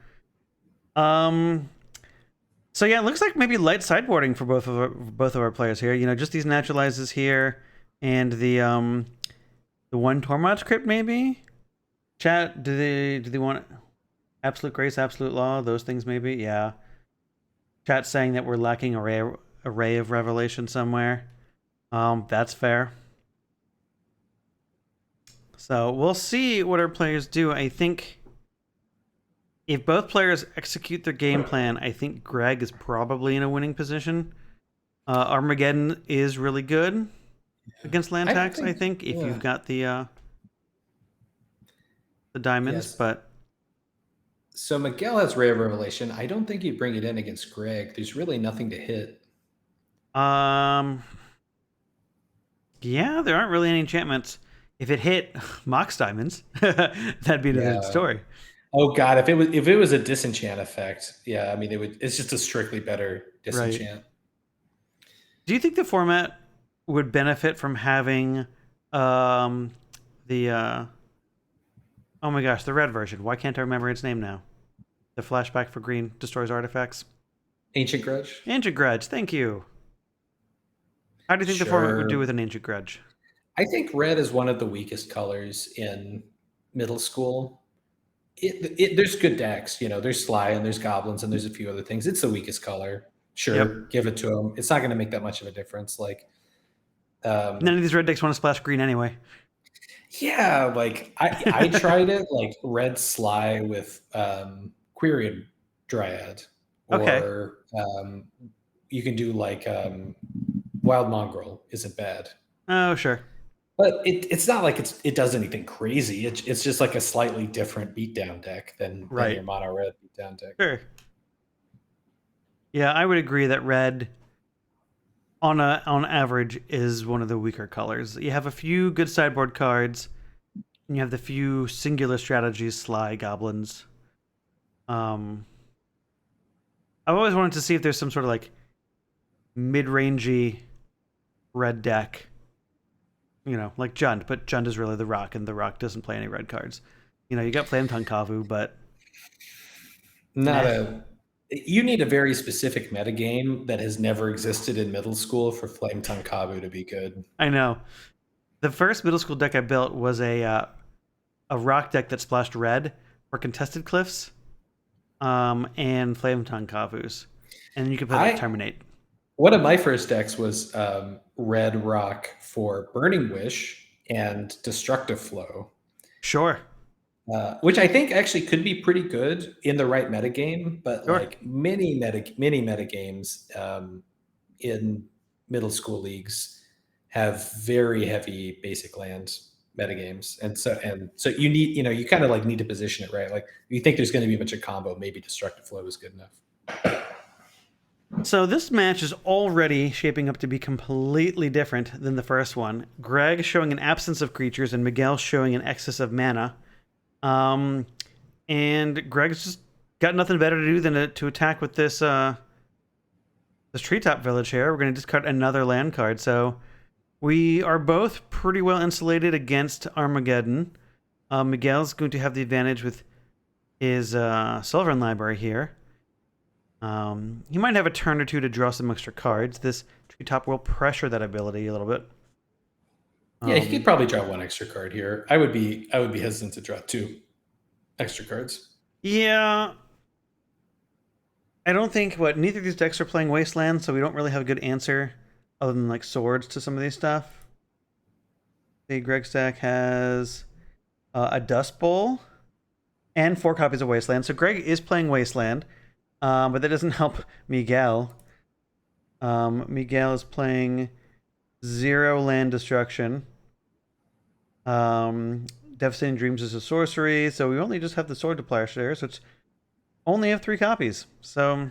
so yeah, it looks like maybe light sideboarding for both of our players here. You know, just these Naturalizes here, and the 1 Tormod's Crypt maybe. Chat, do they want absolute grace, absolute law? Those things maybe? Yeah. Chat saying that we're lacking array of revelation somewhere. That's fair. So we'll see what our players do. I think if both players execute their game plan, I think Greg is probably in a winning position. Armageddon is really good against land I don't tax, I think. think, if Yeah. you've got the diamonds, Yes. but So Miguel has Ray of Revelation. I don't think he'd bring it in against Greg. There's really nothing to hit. um yeah, there aren't really any enchantments. If it hit Mox diamonds, that'd be a different Yeah. story. Oh God, if it was a disenchant effect, yeah, I mean it's just a strictly better Right. disenchant. Do you think the format would benefit from having um the oh my gosh, the red version? Why can't I remember its name now? The flashback for green destroys artifacts. Ancient Grudge? Ancient Grudge, thank you. How do you think the format would Sure. do with an Ancient Grudge? I think red is one of the weakest colors in middle school. There's good decks, there's Sly and there's Goblins and there's a few other things. It's the weakest color. Yep. Sure, give it to them. It's not going to make that much of a difference. None of these red decks want to splash green anyway. Yeah, I tried it, like red Sly with Quirion Dryad, Okay. or you can do Wild Mongrel isn't bad. Oh, sure. But it's not like it does anything crazy. It's just like a slightly different beatdown deck than your Right. mono red beatdown deck. Sure. Yeah, I would agree that red on average is one of the weaker colors. You have a few good sideboard cards, and you have the few singular strategies, Sly, Goblins. I've always wanted to see if there's some sort of like mid-rangey red deck. Like Jund, but Jund is really the Rock, and the Rock doesn't play any red cards. You got Flame Tongue Kavu, but Not nah. a You need a very specific metagame that has never existed in middle school for Flame Tongue Kabu to be good. I know. The first middle school deck I built was a Rock deck that splashed red for contested cliffs, and Flame Tongue Kavus, and you could play like I Terminate. One of my first decks was Red Rock for Burning Wish and Destructive Flow, Sure, which I think actually could be pretty good in the right metagame. But sure. like many metagames in middle school leagues have very heavy basic land metagames, and so you kind of like need to position it right. Like you think there's going to be a bunch of combo, maybe Destructive Flow is good enough. So this match is already shaping up to be completely different than the first one. Greg showing an absence of creatures, and Miguel showing an excess of mana. And Greg's just got nothing better to do than to attack with this treetop village here. We're going to discard another land card. So we are both pretty well insulated against Armageddon. Miguel's going to have the advantage with his Sovereign Library here. He might have a turn or two to draw some extra cards. This treetop will pressure that ability a little bit. Yeah, he could probably draw one extra card here. I would be hesitant to draw two extra cards. Yeah. I don't think neither of these decks are playing Wasteland, so we don't really have a good answer other than like swords to some of these stuff. The Greg's deck has a Dust Bowl and 4 copies of Wasteland. So Greg is playing Wasteland, but that doesn't help Miguel. Miguel is playing 0 land destruction. Devastating Dreams is a sorcery, so we only just have the Sword to Plowshares, which only have 3 copies. So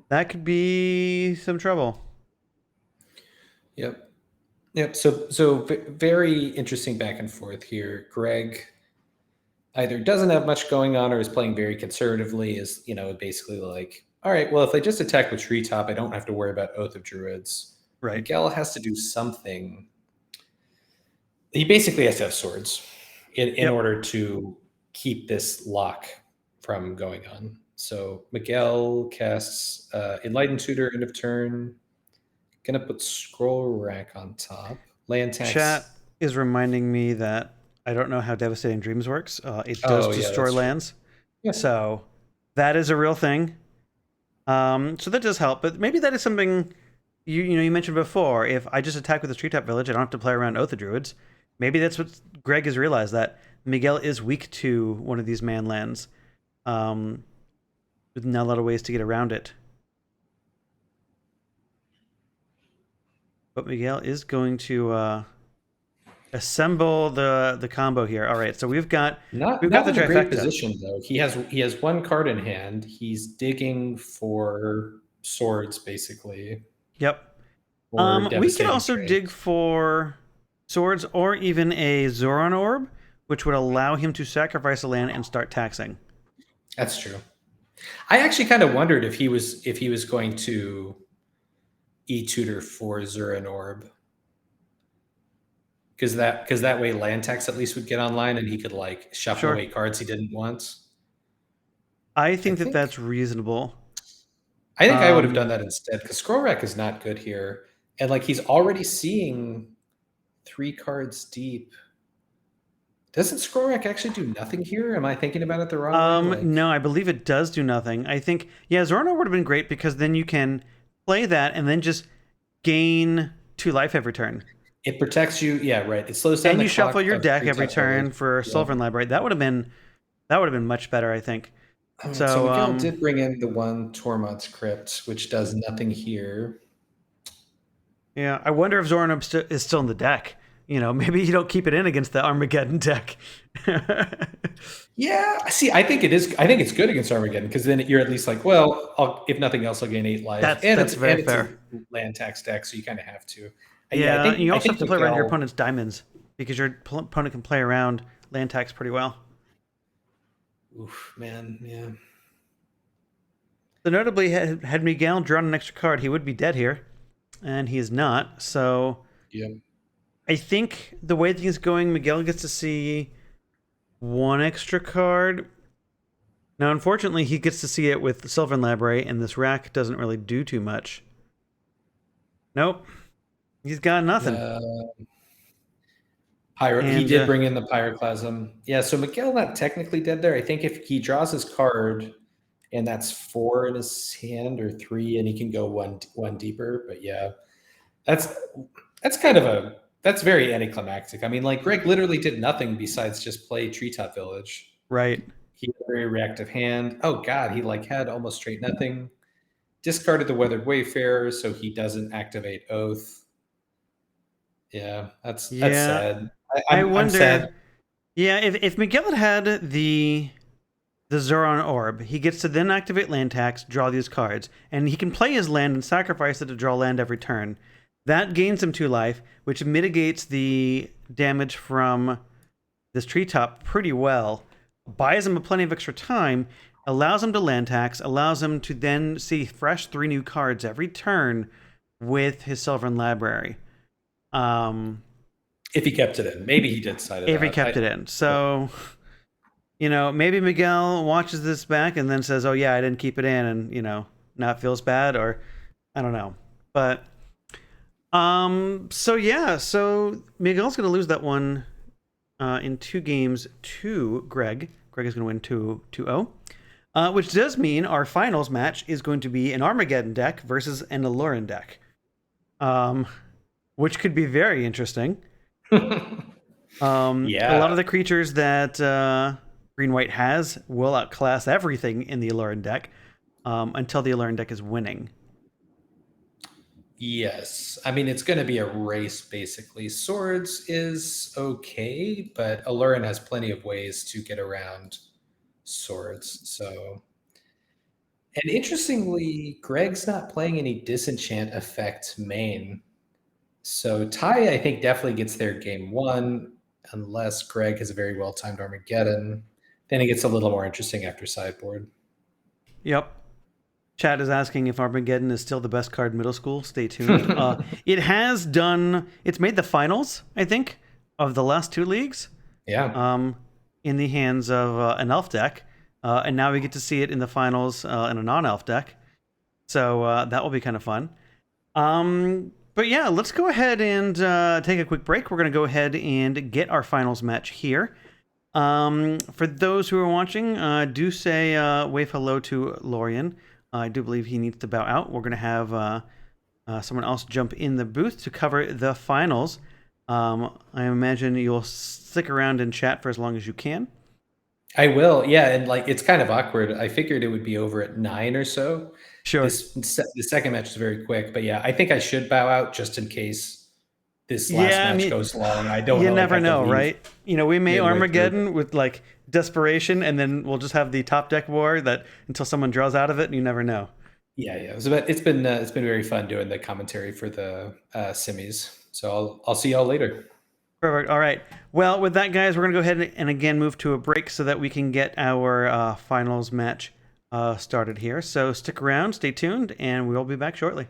that could be some trouble. Yep. So very interesting back and forth here. Greg either doesn't have much going on or is playing very conservatively. Is basically like, all right, well, if I just attack with Treetop, I don't have to worry about Oath of Druids. Right. Miguel has to do something. He basically has to have swords in order to keep this lock from going on. So Miguel casts Enlightened Tutor end of turn. Gonna put Scroll Rack on top. Land tax. Chat is reminding me that I don't know how Devastating Dreams works. It does Oh yeah, destroy that's true. lands, Yeah. so that is a real thing. So that does help, but maybe that is something you mentioned before. If I just attack with a treetop village, I don't have to play around Oath of Druids. Maybe that's what Greg has realized, that Miguel is weak to one of these man lands. Um, with not a lot of ways to get around it. But Miguel is going to assemble the combo here. All right, so we've got Not the in a great trifecta. position though. He has one card in hand. He's digging for swords basically, Yep. or We could devastating also dig trade. for swords or even a Zoran orb, which would allow him to sacrifice a land and start taxing. That's true. I actually kind of wondered if he was going to e-tutor for Zuran Orb, because that way land tax at least would get online and he could like shuffle Sure. away cards he didn't want. I I think that think that's reasonable. I think I would have done Um, that instead because Scroll Rack is not good here, and like he's already seeing 3 cards deep. Doesn't Scroll Rack actually do nothing here? Am I thinking about it the wrong way? Like, no, I believe it does do nothing. I think, yeah, Zoran would have been great because then you can play that and then just gain 2 life every turn. it protects you. Yeah, right. It slows down And the you shuffle clock your of deck every Treetop Village. turn for Yeah. Sylvan Library. That would have been much better, I think. All right, so So Miguel did bring in the one Tormod's Crypt, which does nothing here. yeah, I wonder if Zoran is still in the deck. Maybe you don't keep it in against the Armageddon deck. Yeah, see, I think it is. I think it's good against Armageddon because then you're at least like, well, if nothing else, I'll gain 8 life, That's very and it's a fair. land tax deck, so you kind of have to. Yeah, Yeah, you I also have think to play around your Miguel. opponent's diamonds because your opponent can play around land tax pretty well. Oof, man, yeah, So notably, had Miguel drawn an extra card, he would be dead here, and he is not. So yeah. I think the way things going, Miguel gets to see one extra card. Now, unfortunately, he gets to see it with Sylvan Library, and this rack doesn't really do too much. Nope, he's got nothing. Uh, he And did bring in the Pyroclasm. Yeah, so Miguel not technically dead there. I think if he draws his card, and that's 4 in his hand or 3, and he can go one deeper. But yeah, that's kind of that's very anticlimactic. I mean, like Greg literally did nothing besides just play Treetop Village. right, He had a very reactive hand. Oh god, he like had almost straight nothing. Discarded the Weathered Wayfarer, so he doesn't activate Oath. Yeah, that's yeah. sad. I I'm sad. wonder. Yeah, if Miguel had the Zoran Orb, he gets to then activate land tax, draw these cards, and he can play his land and sacrifice it to draw land every turn. That gains him 2 life, which mitigates the damage from this treetop pretty well. Buys him plenty of extra time, allows him to land tax, allows him to then see fresh 3 new cards every turn with his Sylvan Library. If he kept it in, maybe he did side it If he out. kept it in. So, maybe Miguel watches this back and then says, "Oh yeah, I didn't keep it in," and not feels bad, or I don't know. But so yeah, so Miguel's gonna lose that one in 2 games to Greg. Greg is gonna win 2-0. Which does mean our finals match is going to be an Armageddon deck versus an Alluren deck, which could be very interesting. A lot Yeah. of the creatures that Green White has will outclass everything in the Alluren deck until the Alluren deck is winning. Yes. I mean, it's going to be a race, basically. Swords is okay, but Alluren has plenty of ways to get around swords. So, and interestingly, Greg's not playing any disenchant effect main. So, Ty, I think, definitely gets there game 1, unless Greg has a very well timed Armageddon. Then it gets a little more interesting after sideboard. Yep. Chat is asking if Armageddon is still the best card in middle school. Stay tuned. It has done. It's made the finals, I think, of the last 2 leagues. Yeah. In the hands of an elf deck, and now we get to see it in the finals in a non-elf deck. So that will be kind of fun. But yeah, let's go ahead and take a quick break. We're going to go ahead and get our finals match here. For those who are watching, do say wave hello to Lorian. I do believe he needs to bow out. We're going to have someone else jump in the booth to cover the finals. I imagine you'll stick around and chat for as long as you can. I will, yeah, and like it's kind of awkward. I figured it would be over at 9 or so. Sure. The second match is very quick, but yeah, I think I should bow out just in case this last match goes long. I don't know. You never like, know, right? You know, we may Armageddon with like desperation, and then we'll just have the top deck war that until someone draws out of it, and you never know. Yeah. It's been very fun doing the commentary for the semis. So I'll see y'all later. Perfect. All right. Well, with that, guys, we're going to go ahead and again move to a break so that we can get our finals match started here. So stick around, stay tuned, and we'll be back shortly.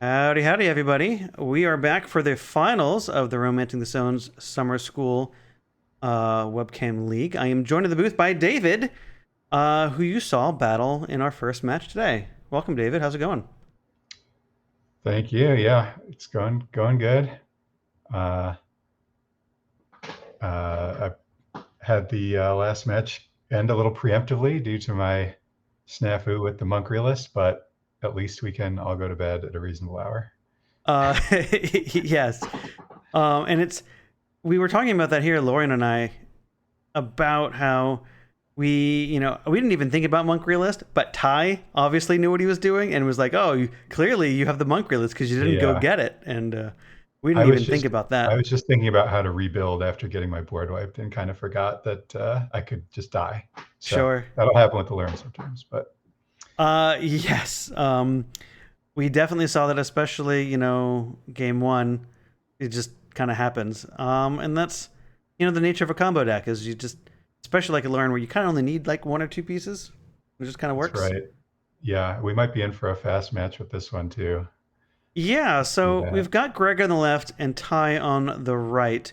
Howdy, howdy, everybody. We are back for the finals of the Romancing the Stones Summer School Webcam League. I am joined in the booth by David, who you saw battle in our first match today. Welcome, David. How's it going? Thank you. Yeah, it's going good. Uh, I had the last match end a little preemptively due to my snafu with the monk realist, but at least we can all go to bed at a reasonable hour. Yes. And we were talking about that here, Lauren and I, about how we didn't even think about monk realist, but Ty obviously knew what he was doing and was like, "Oh, clearly you have the monk realist because you didn't go Yeah, get it." And we I didn't was even think just about I that. was just thinking about how to rebuild after getting my board wiped and kind of forgot that I could just die. So Sure. that'll happen with the learn sometimes. But Yes. We definitely saw that, especially game one. It just kind of happens. And that's the nature of a combo deck is you just, especially like a learn where you kind of only need like one or two pieces. It just kind of that's works. right. Yeah, we might be in for a fast match with this one too. Yeah. See So that. we've got Greg on the left and Ty on the right.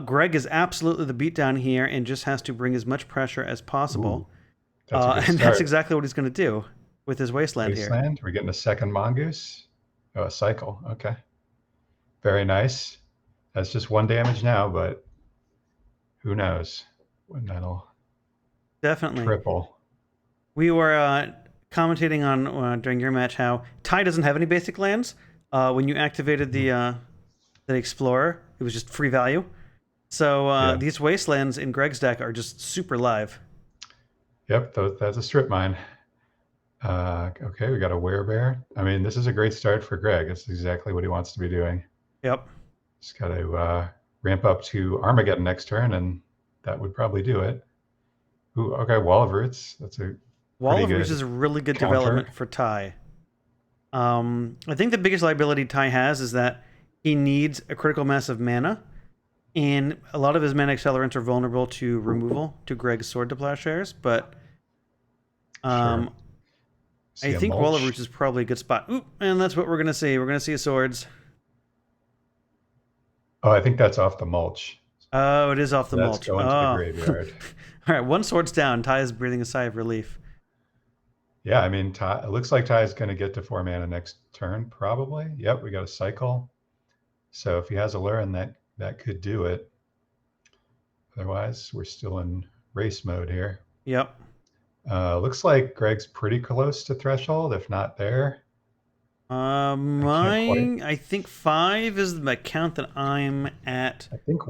Greg is absolutely the beatdown here and just has to bring as much pressure as Ooh, possible. that's a good And that's start. exactly what he's going to do with his wasteland here. Wasteland. We're getting a second mongoose. Oh, a cycle. Okay. Very nice. That's just one damage now, but who knows when that'll Definitely. triple. We were commentating on during your match how Ty doesn't have any basic lands. When you activated the Explorer, it was just free value. So Yeah. these wastelands in Greg's deck are just super live. Yep. That's a strip mine. Okay, we got a werebear. I mean, this is a great start for Greg. It's exactly what he wants to be doing. Yep. Just got to ramp up to Armageddon next turn, and that would probably do it. Ooh, okay, Wall of Roots. That's a Wall pretty of Roots good is a really good counter. development for Ty. I think the biggest liability Ty has is that he needs a critical mass of mana, and a lot of his mana accelerants are vulnerable to removal to Greg's Sword to Plowshares. But Sure. um, I See a think Wall of mulch. Roots is probably a good spot. Oop, and that's what we're gonna see. We're gonna see swords. Oh, I think that's off the mulch. Oh, it is off So the that's mulch. Oh. going to the All graveyard. right, one sword's down. Ty is breathing a sigh of relief. Yeah, I mean, Ty, it looks like Ty's going to get to 4 mana next turn, probably. Yep, we got a cycle. So if he has a Lurin, that could do it. Otherwise, we're still in race mode here. Yep. Looks like Greg's pretty close to threshold, if not there. I can't quite. I think 5 is the count that I'm at. I think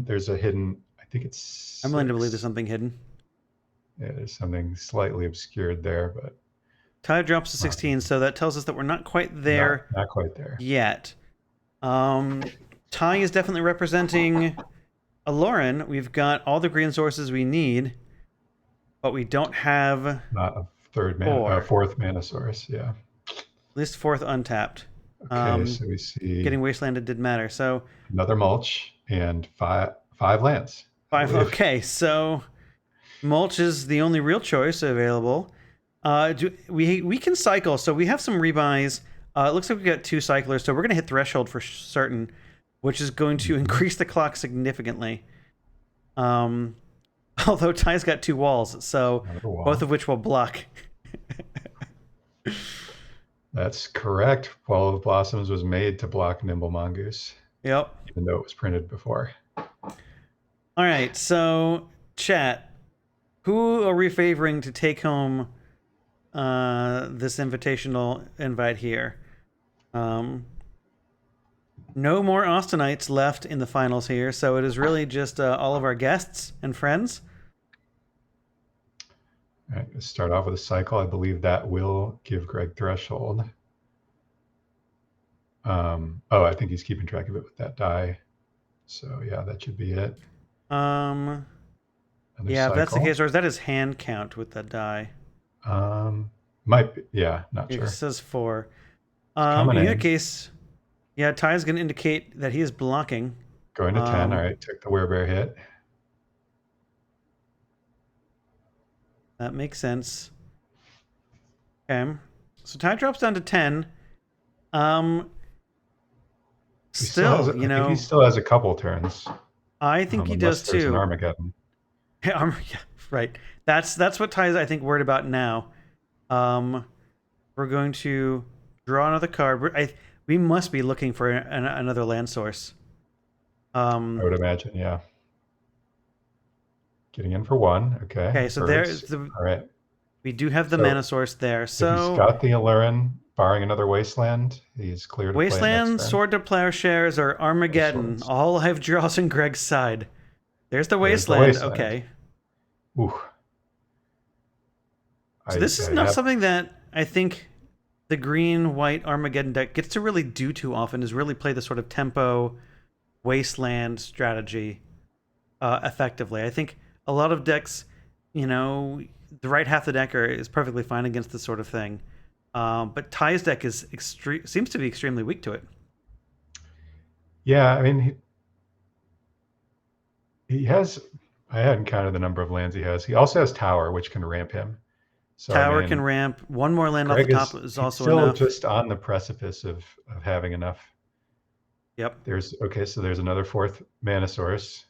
there's a hidden, I think it's I'm willing to believe there's 6. something hidden. Yeah, there's something slightly obscured there, but Ty drops to 16, so that tells us that we're not quite there not quite there. yet. Ty is definitely representing Alluren. We've got all the green sources we need, but we don't have at Not a fourth mana source. Yeah. least fourth untapped. Okay, so we see Getting wastelanded did matter. So another mulch and five lands. I 5. believe. Okay, so mulch is the only real choice available. We can cycle, so we have some rebuys. It looks like we got 2 cyclers, so we're going to hit threshold for certain, which is going to increase the clock significantly. Although Ty's got 2 walls, so Another wall. both of which will block. That's correct. Wall of Blossoms was made to block Nimble Mongoose, Yep. even though it was printed before. All right, so chat, who are we favoring to take home this invitational invite here? No more Austinites left in the finals here, so it is really just all of our guests and friends. All right, let's start off with a cycle. I believe that will give Greg threshold. I think he's keeping track of it with that die. So yeah, that should be it. Yeah, cycle. if that's the case, or is that his hand count with that die? Might be, yeah, not sure. It says 4. In in. that case, yeah, Ty is going to indicate that he is blocking. Going to 10. All right, took the werebear hit. That makes sense. Okay, so Ty drops down to 10. He still has. Still, you I think he know, still has a couple turns, I think he does unless there's an too. Armageddon. Yeah, right. That's what Ty's, I think, worried about now. Um, we're going to draw another card. We must be looking for another land source. I would imagine. Yeah. Getting in for one. Okay. Okay, so Birds. All right. we do have the mana So source there. so he's So got the Alluren, barring another Wasteland. He's clear to play it next Wasteland, turn. Sword to Plowshares, or Armageddon Swords. all have draws on Greg's side. There's the There's the Wasteland. Wasteland. Okay. Ooh. So this is I not have, something that I think the green-white Armageddon deck gets to really do too often, is really play the sort of tempo Wasteland strategy effectively. I think a lot of decks, you know, the right half of the deck is perfectly fine against this sort of thing. But Ty's deck is seems to be extremely weak to it. yeah, I mean, he has. I hadn't counted the number of lands he has. He also has Tower, which can ramp him. So Tower I mean, can ramp. One more land off Greg the top is he's also still enough. just on the precipice of having enough. Yep. So there's another fourth mana source.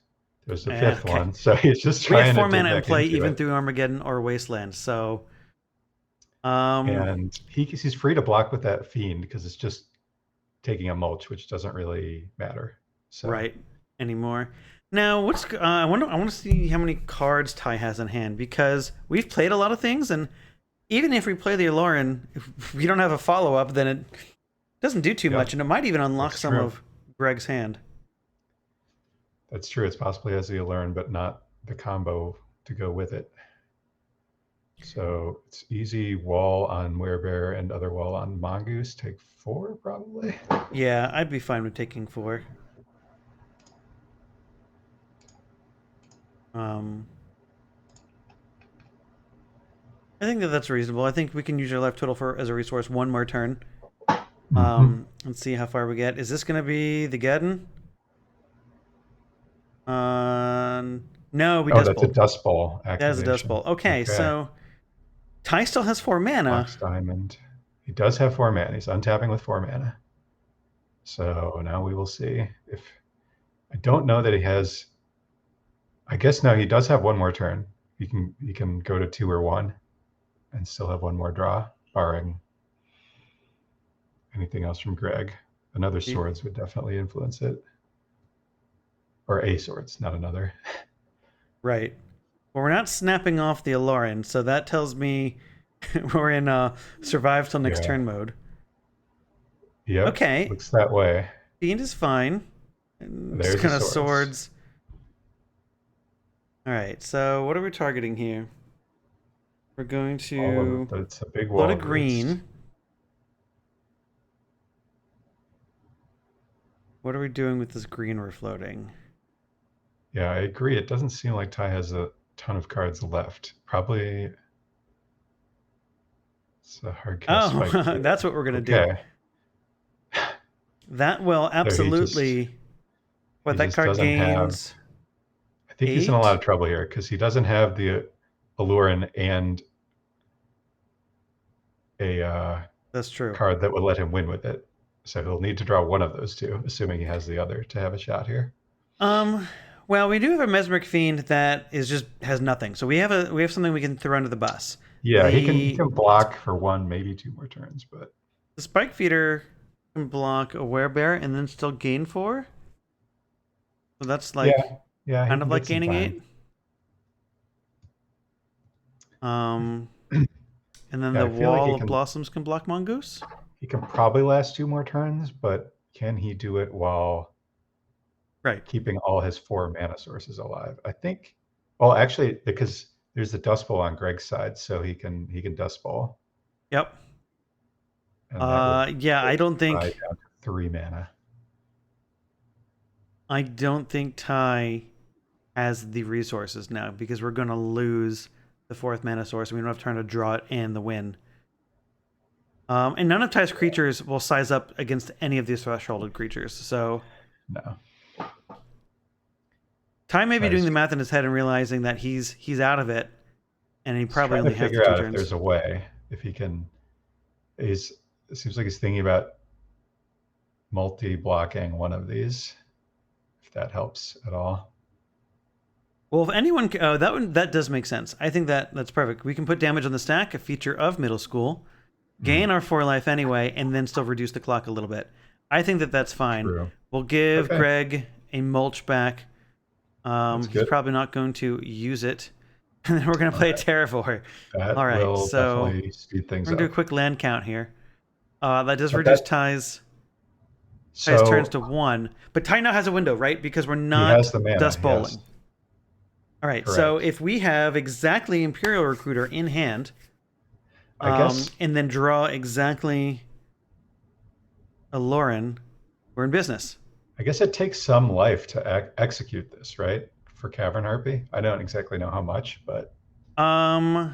There's the Yeah, fifth okay. one. So he's just We have trying 4 to dig mana in back play into even it. through Armageddon or Wasteland. So, And he's free to block with that fiend because it's just taking a mulch, which doesn't really matter. So right anymore. Now, what's I want to see how many cards Ty has in hand, because we've played a lot of things, and even if we play the Alluren, if we don't have a follow up, then it doesn't do too Yep. much, and it might even unlock That's some true. of Greg's hand. That's true. It's possibly has the Alluren, but not the combo to go with it. So it's easy wall on Werebear and other wall on Mongoose. Take 4 probably. Yeah, I'd be fine with taking 4. I think that's reasonable. I think we can use our life total for as a resource one more turn. Let's see how far we get. Is this going to be the Geddon? No, we Dust that's a Bolt. Dust Bowl That is a activation. Dust Bolt. Okay, so Ty still has 4 mana. Fox Diamond. He does have 4 mana. He's untapping with 4 mana. So now we will see if. I don't know that he has. I guess no, he does have one more turn. He can go to 2 or 1 and still have one more draw, barring anything else from Greg. Another swords would definitely influence it. Or a swords, not another. Right. Well, we're not snapping off the Alluren, so that tells me we're in survive till next turn mode. Yep. Okay. Looks that way. Fiend is fine. There's kind of swords. swords. All right. So what are we targeting here? We're going to. It's a big wall. Lot of green. What are we doing with this green we're floating? Yeah, I agree. It doesn't seem like Ty has a ton of cards left. Probably. It's a hard cast. Oh, that's what we're gonna do. That will absolutely. What that card gains. I think he's in a lot of trouble here because he doesn't have the Alluren and a that's true card that would let him win with it. So he'll need to draw one of those two, assuming he has the other to have a shot here. Well, we do have a Mesmeric Fiend that has nothing. So we have something we can throw under the bus. Yeah, he can block for 1, maybe 2 more turns, but the Spike Feeder can block a Werebear and then still gain 4. So that's like kind of like gaining 8. And then the Wall of Blossoms can block Mongoose. He can probably last 2 more turns, but can he do it while keeping all his 4 mana sources alive? I think. Well, actually, because there's the Dust Bowl on Greg's side, so he can Dust Bowl. Yep. Yeah, I don't think. Down to 3 mana. I don't think Ty has the resources now because we're going to lose the 4th mana source and we don't have time to draw it and the win. And none of Ty's creatures will size up against any of these thresholded creatures. So no. Ty may be doing the math in his head and realizing that he's out of it, and he probably only has 2 turns. If there's a way, if he can. It seems like he's thinking about multi-blocking one of these, if that helps at all. Well, if anyone, that does make sense. I think that's perfect. We can put damage on the stack, a feature of middle school, gain our 4 life anyway, and then still reduce the clock a little bit. I think that's fine. True. We'll give Okay. Greg a mulch back. He's good. probably not going to use it. And then we're going to play a Terra for her. That All right, will so definitely speed things we're going to do a up. quick land count here. That does But reduce that- Ty's So turns to 1. But Ty now has a window, right? Because we're he not has the mana. dust bowling. Yes. All right, so Correct. if we have exactly Imperial Recruiter in hand, I guess and then draw exactly Alluren, we're in business. I guess it takes some life to execute this, right? For Cavern Harpy. I don't exactly know how much, but I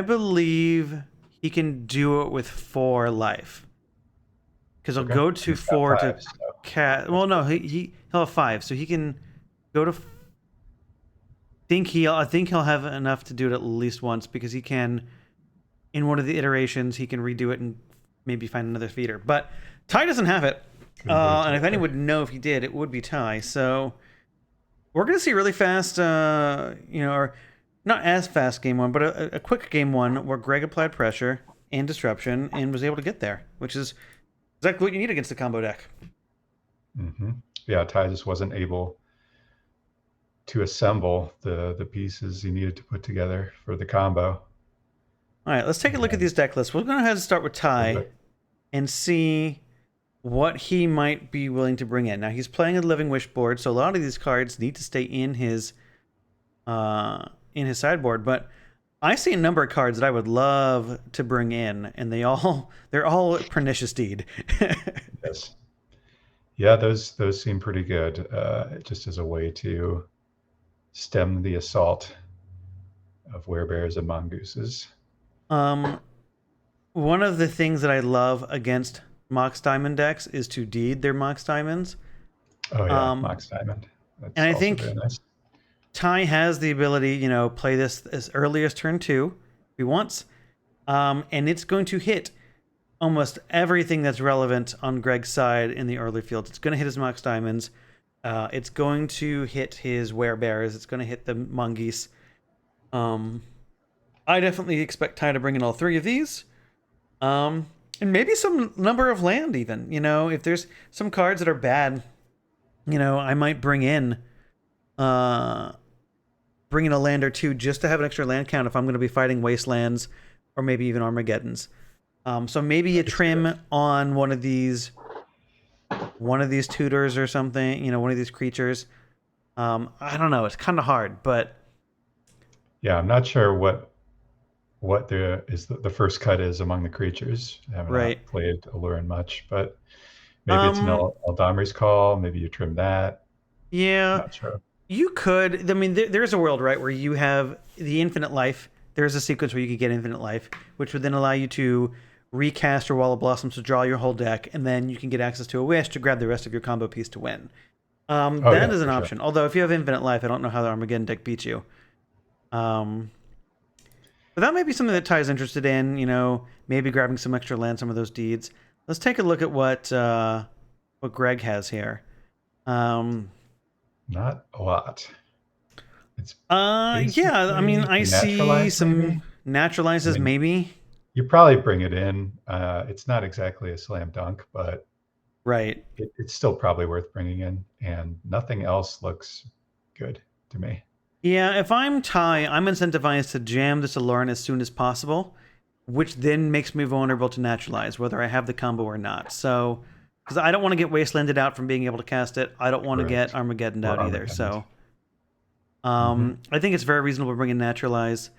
believe he can do it with 4 life. Because he'll Okay. go to He's got 4 to 5, so cat. Well, no, he'll have 5, so he can go to. I think he'll have enough to do it at least once because he can, in one of the iterations, he can redo it and maybe find another feeder. But Ty doesn't have it, and if anyone would know if he did, it would be Ty. So we're gonna see really fast, or not as fast game 1, but a quick game 1 where Greg applied pressure and disruption and was able to get there, which is exactly what you need against the combo deck. Yeah, Ty just wasn't able to assemble the pieces he needed to put together for the combo. All right, let's take a look at these deck lists. We're going to have to start with Ty and see what he might be willing to bring in. Now, he's playing a Living Wish board, so a lot of these cards need to stay in his sideboard, but I see a number of cards that I would love to bring in, and they're all Pernicious Deed. Yes. Yeah, those seem pretty good, just as a way to stem the assault of werebears and mongooses. One of the things that I love against Mox Diamond decks is to deed their Mox Diamonds. Oh yeah, Mox Diamond. That's and I also think very nice. Ty has the ability, play this as early as turn 2 if he wants, and it's going to hit almost everything that's relevant on Greg's side in the early fields. It's going to hit his Mox Diamonds. It's going to hit his Werebears. It's going to hit the Mongoose. I definitely expect Ty to bring in all 3 of these. And maybe some number of land even. If there's some cards that are bad, I might bring in a land or 2 just to have an extra land count if I'm going to be fighting Wastelands or maybe even Armageddons. So maybe a trim on one of these tutors or something, one of these creatures. I don't know. It's kind of hard, but yeah, I'm not sure what the first cut is among the creatures. I haven't Right. played Alluren much, but maybe it's an Eldamri's Call. Maybe you trim that. Yeah, Not sure. you could. I mean, there's a world, right, where you have the infinite life. There's a sequence where you could get infinite life, which would then allow you to recast your Wall of Blossoms to draw your whole deck, and then you can get access to a wish to grab the rest of your combo piece to win. That is an option. Sure. Although if you have infinite life, I don't know how the Armageddon deck beats you. But that might be something that Ty's interested in, maybe grabbing some extra land, some of those deeds. Let's take a look at what Greg has here. Not a lot. It's yeah, I mean, I see some naturalizes maybe. You probably bring it in. It's not exactly a slam dunk, but right. It's still probably worth bringing in, and nothing else looks good to me. Yeah, if I'm Ty, I'm incentivized to jam this Alluren as soon as possible, which then makes me vulnerable to naturalize, whether I have the combo or not. So, because I don't want to get Wastelanded out from being able to cast it. I don't want to get Armageddoned out either. So, I think it's very reasonable to bring in naturalize.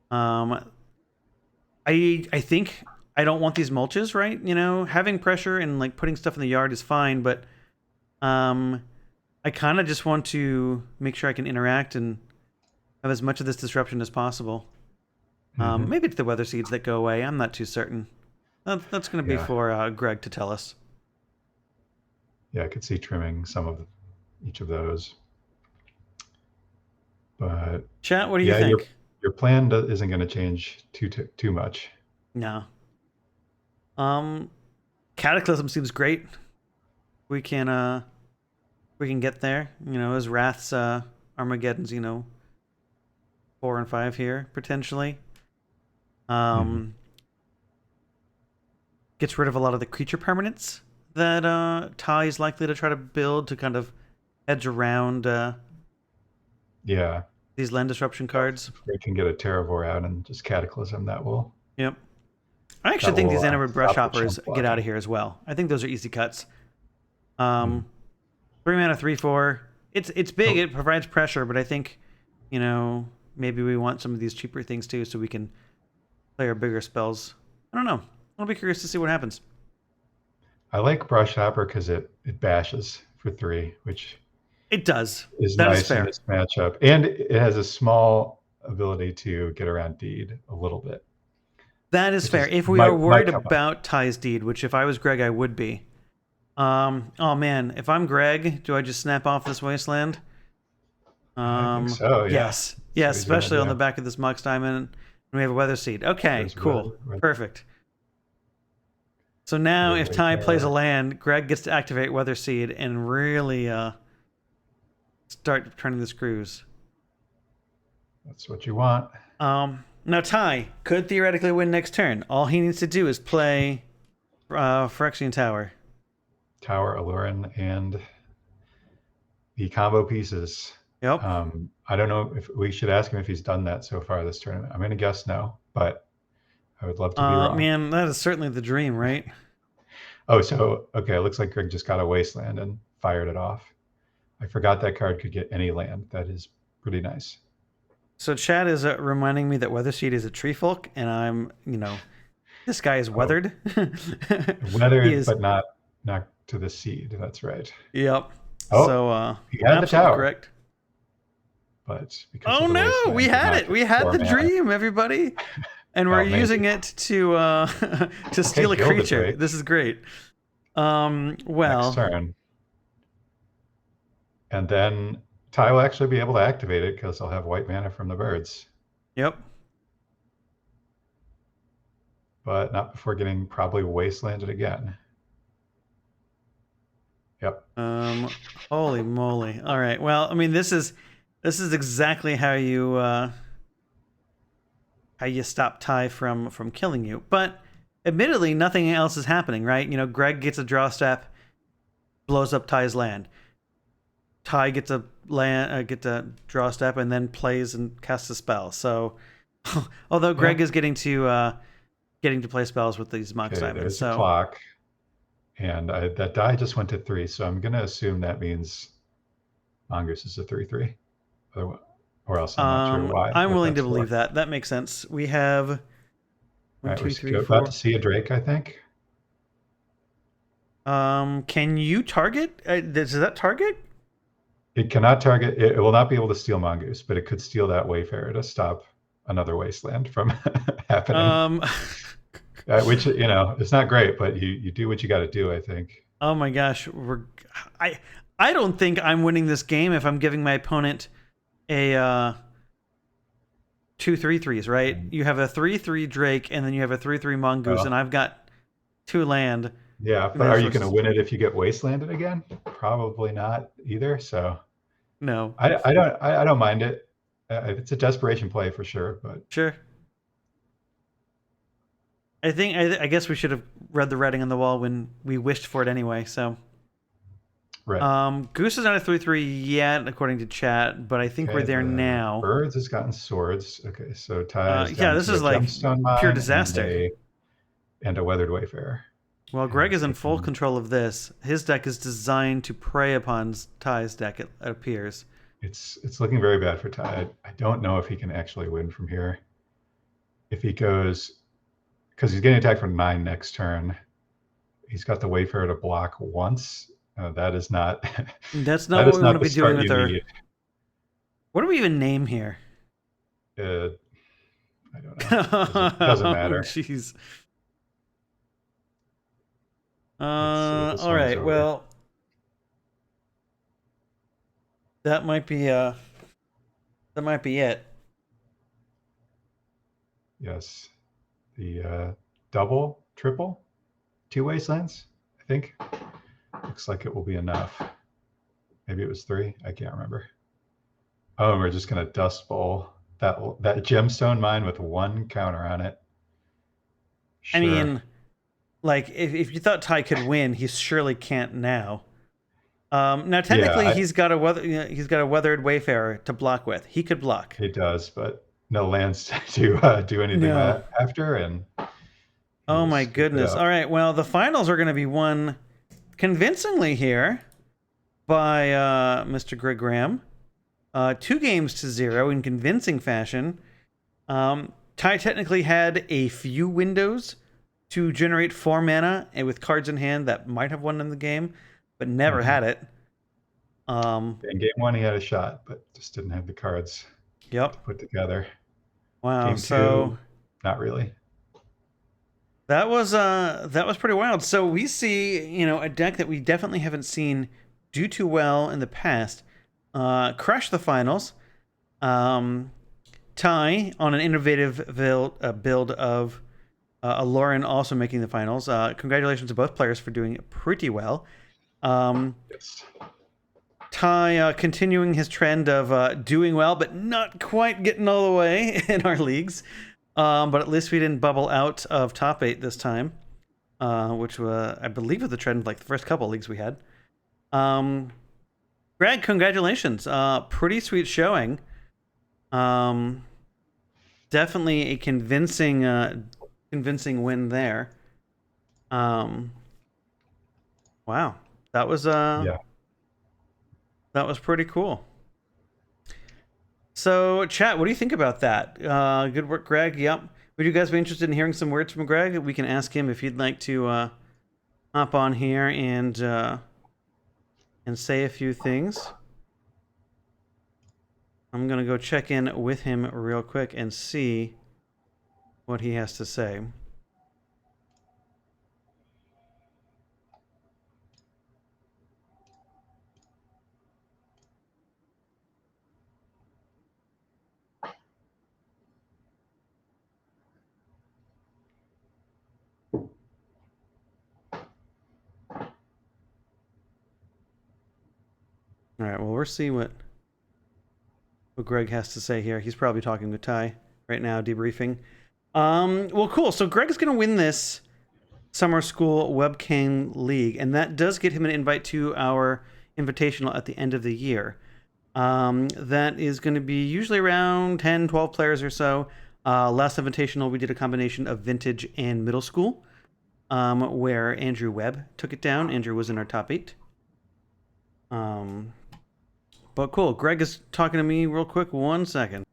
I think I don't want these mulches, right? Having pressure and putting stuff in the yard is fine, but I kind of just want to make sure I can interact and have as much of this disruption as possible. Maybe it's the weather seeds that go away. I'm not too certain. That's going to be for Greg to tell us. Yeah, I could see trimming some of each of those. But chat, what do you think? Your plan isn't going to change too much. No. Cataclysm seems great. We can get there. You know, as Wrath's Armageddon's, 4 and 5 here potentially. Gets rid of a lot of the creature permanents that Ty is likely to try to build to kind of edge around Yeah. these land disruption cards. If we can get a Terravore out and just Cataclysm, that will. Yep. I actually think these Anarid Brush stop the Hoppers chump get blocking. out of here as well. I think those are easy cuts. 3 mana, 3/4. It's big. It provides pressure, but I think, maybe we want some of these cheaper things too, so we can play our bigger spells. I don't know. I'll be curious to see what happens. I like Brush Hopper because it bashes for 3, which It does. is That is nice fair. in this matchup. And it has a small ability to get around Deed a little bit. That is Which fair. is- If we might- are worried might come up. about Ty's Deed, which if I was Greg, I would be. Oh man, if I'm Greg, do I just snap off this wasteland? I think so, yeah. Yes. Yes, he's gonna especially on do. the back of this Mox Diamond. And we have a Weather Seed. Okay, There's cool. weather. Perfect. So now if Right Ty plays a there. land, Greg gets to activate Weather Seed and really start turning the screws. That's what you want. Now Ty could theoretically win next turn. All he needs to do is play Phyrexian Tower. Tower, Alluren, and the combo pieces. Yep. I don't know if we should ask him if he's done that so far this tournament. I'm going to guess no, but I would love to be wrong. Man, that is certainly the dream, right? Oh, so, okay, it looks like Greg just got a Wasteland and fired it off. I forgot that card could get any land. That is pretty nice. So Chad is reminding me that Weather Seed is a tree folk, and I'm, this guy is weathered. Weathered, He is- but not to the seed. That's right. Yep. Oh, So he had the absolutely tower. correct. But because Oh of the no, Wasteland, we did had not it. We get had 4 the mana. dream, everybody. And we're maybe. using it to to steal a Gilded creature. Drake. This is great. Next Well, turn. And then Ty will actually be able to activate it because I'll have white mana from the birds. yep. But not before getting probably wastelanded again. Yep. Holy moly. All right. Well, I mean, this is exactly how you stop Ty from killing you. But admittedly, nothing else is happening, right? Greg gets a draw step, blows up Ty's land. Ty gets a draw step and then plays and casts a spell. So, although Greg is getting to play spells with these Mox Okay, Diamonds, there's so a clock. And that die just went to 3, so I'm going to assume that means Mongoose is a 3/3. Or else I'm not sure why. I'm what willing to that's for. believe that. That makes sense. We have All 1, right, 2, 3, we're 4. about to see a Drake, I think. Can you target? Does that target? It cannot target. It will not be able to steal Mongoose, but it could steal that Wayfarer to stop another Wasteland from happening. Which it's not great, but you do what you got to do. I think. Oh my gosh, I don't think I'm winning this game if I'm giving my opponent a 2 3/3s, right? You have a 3/3 Drake, and then you have a 3/3 Mongoose, Oh. and I've got 2 land. Yeah, but are you going to win it if you get Wastelanded again? Probably not either. So No. I don't mind it. It's a desperation play for sure, but Sure. I guess we should have read the writing on the wall when we wished for it anyway. So, right. Goose is not a 3/3 yet, according to chat, but I think we're Okay, there the now. Birds has gotten swords. Okay, so Ty is yeah, down this to is a like gemstone mine pure disaster. and a weathered Wayfarer. Well, Greg is in full taking- control of this. His deck is designed to prey upon Ty's deck. It appears. It's looking very bad for Ty. I don't know if he can actually win from here. If he goes, because he's getting attacked for 9 next turn. He's got the Wayfarer to block once. That is not. That's not that what is we not want to the be doing start with you our. need. What do we even name here? I don't know. Doesn't matter. Jeez. Let's see if this All one is right. over. Well, that might be it. Yes. The double, triple, 2 wastelands. I think. Looks like it will be enough. Maybe it was 3. I can't remember. Oh, we're just gonna Dust Bowl that gemstone mine with 1 counter on it. I Sure. mean, like if you thought Ty could win, he surely can't now. Now technically Yeah, he's got a weathered Wayfarer to block with. He could block. he does, but no lands to do anything No. after, and he Oh will my scoop it goodness. up. All right. Well, the finals are going to be won convincingly here by Mr. Greg Graham. 2-0 in convincing fashion. Ty technically had a few windows to generate 4 mana and with cards in hand that might have won in the game, but never had it. In game 1, he had a shot, but just didn't have the cards Yep. to put together. Wow. Game 2, not really. That was pretty wild. So we see, a deck that we definitely haven't seen do too well in the past crush the finals. Ty on an innovative build of Alluren also making the finals. Congratulations to both players for doing pretty well. Yes. Ty continuing his trend of doing well, but not quite getting all the way in our leagues. But at least we didn't bubble out of top 8 this time, which I believe was the trend of like the first couple of leagues we had. Greg, congratulations. Pretty sweet showing. Definitely a convincing win there. Wow. That was Yeah. that was pretty cool. So, chat, what do you think about that? Good work, Greg. Yep. Would you guys be interested in hearing some words from Greg? We can ask him if he'd like to hop on here and say a few things. I'm gonna go check in with him real quick and see what he has to say. All right, well, we'll see what Greg has to say here. He's probably talking with Ty right now, debriefing. Well, cool. So Greg's going to win this Summer School Webcam League, and that does get him an invite to our invitational at the end of the year. That is going to be usually around 10, 12 players or so. Last invitational, we did a combination of vintage and middle school, where Andrew Webb took it down. Andrew was in our top 8. But cool. Greg is talking to me real quick. 1 second.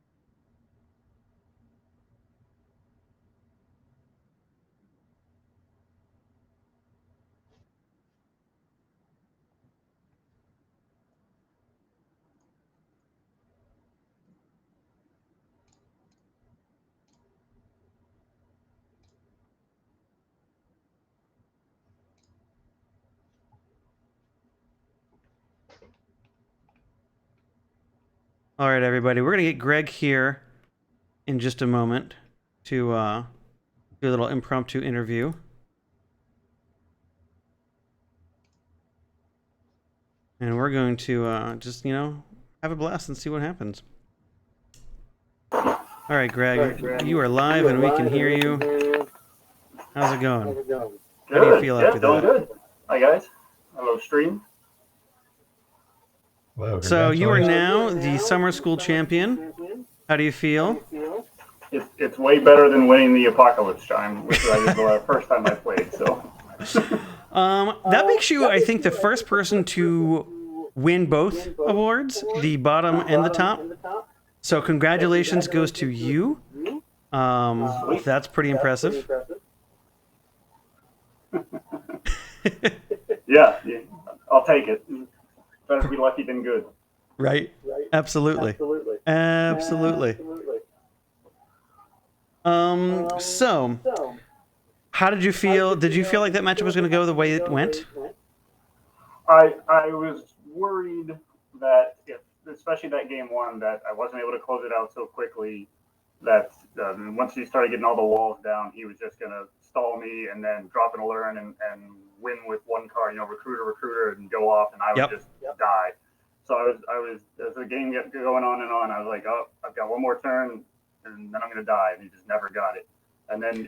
All right, everybody. We're going to get Greg here in just a moment to do a little impromptu interview. And we're going to just, have a blast and see what happens. All right, Greg. You are live and we can hear you. How's it going? How do you feel after doing that? Good. Hi, guys. Hello, stream. Hello, So you are congratulations. now the summer school champion. How do you feel? It's way better than winning the Apocalypse Chime, which I did the first time I played. So That makes you, I think, the first person to win both awards, the bottom and the top. So congratulations goes to you. That's pretty impressive. yeah, I'll take it. Better be lucky than good. Right? Absolutely. So how did you feel? Did you feel like that matchup was going to go the way it went? I was worried that especially that game 1, that I wasn't able to close it out so quickly, that's once he started getting all the walls down, he was just gonna stall me and then drop an Alluren and win with one card, recruiter, and go off, and I would just die. So I was as the game kept going on and on, I was like, oh, I've got one more turn, and then I'm gonna die, and he just never got it. And then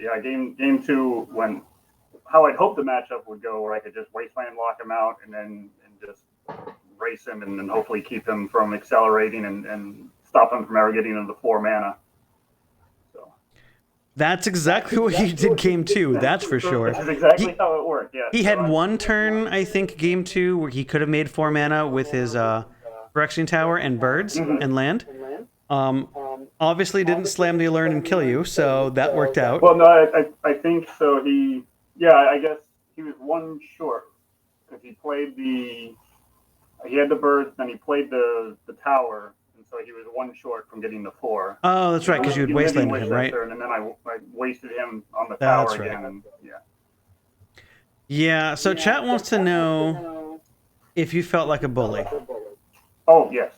game two, when how I'd hoped the matchup would go, where I could just wasteland lock him out and just race him and then hopefully keep him from accelerating and stop him from ever getting into the 4 mana. So that's exactly what he did game two. That's for sure. This is exactly how it worked. Yeah. He had one turn, I think, game two, where he could have made 4 mana with his Phyrexian Tower and birds and land. Obviously didn't slam the Alluren and kill you, so that worked out. Well, no, I think so. I guess he was one short because he had the birds, then he played the tower, and so he was one short from getting the 4. Oh, that's right, because you had wastelanded him, right? And then I wasted him on the tower again. And, yeah, so chat wants to know if you felt like a bully. Oh, yes.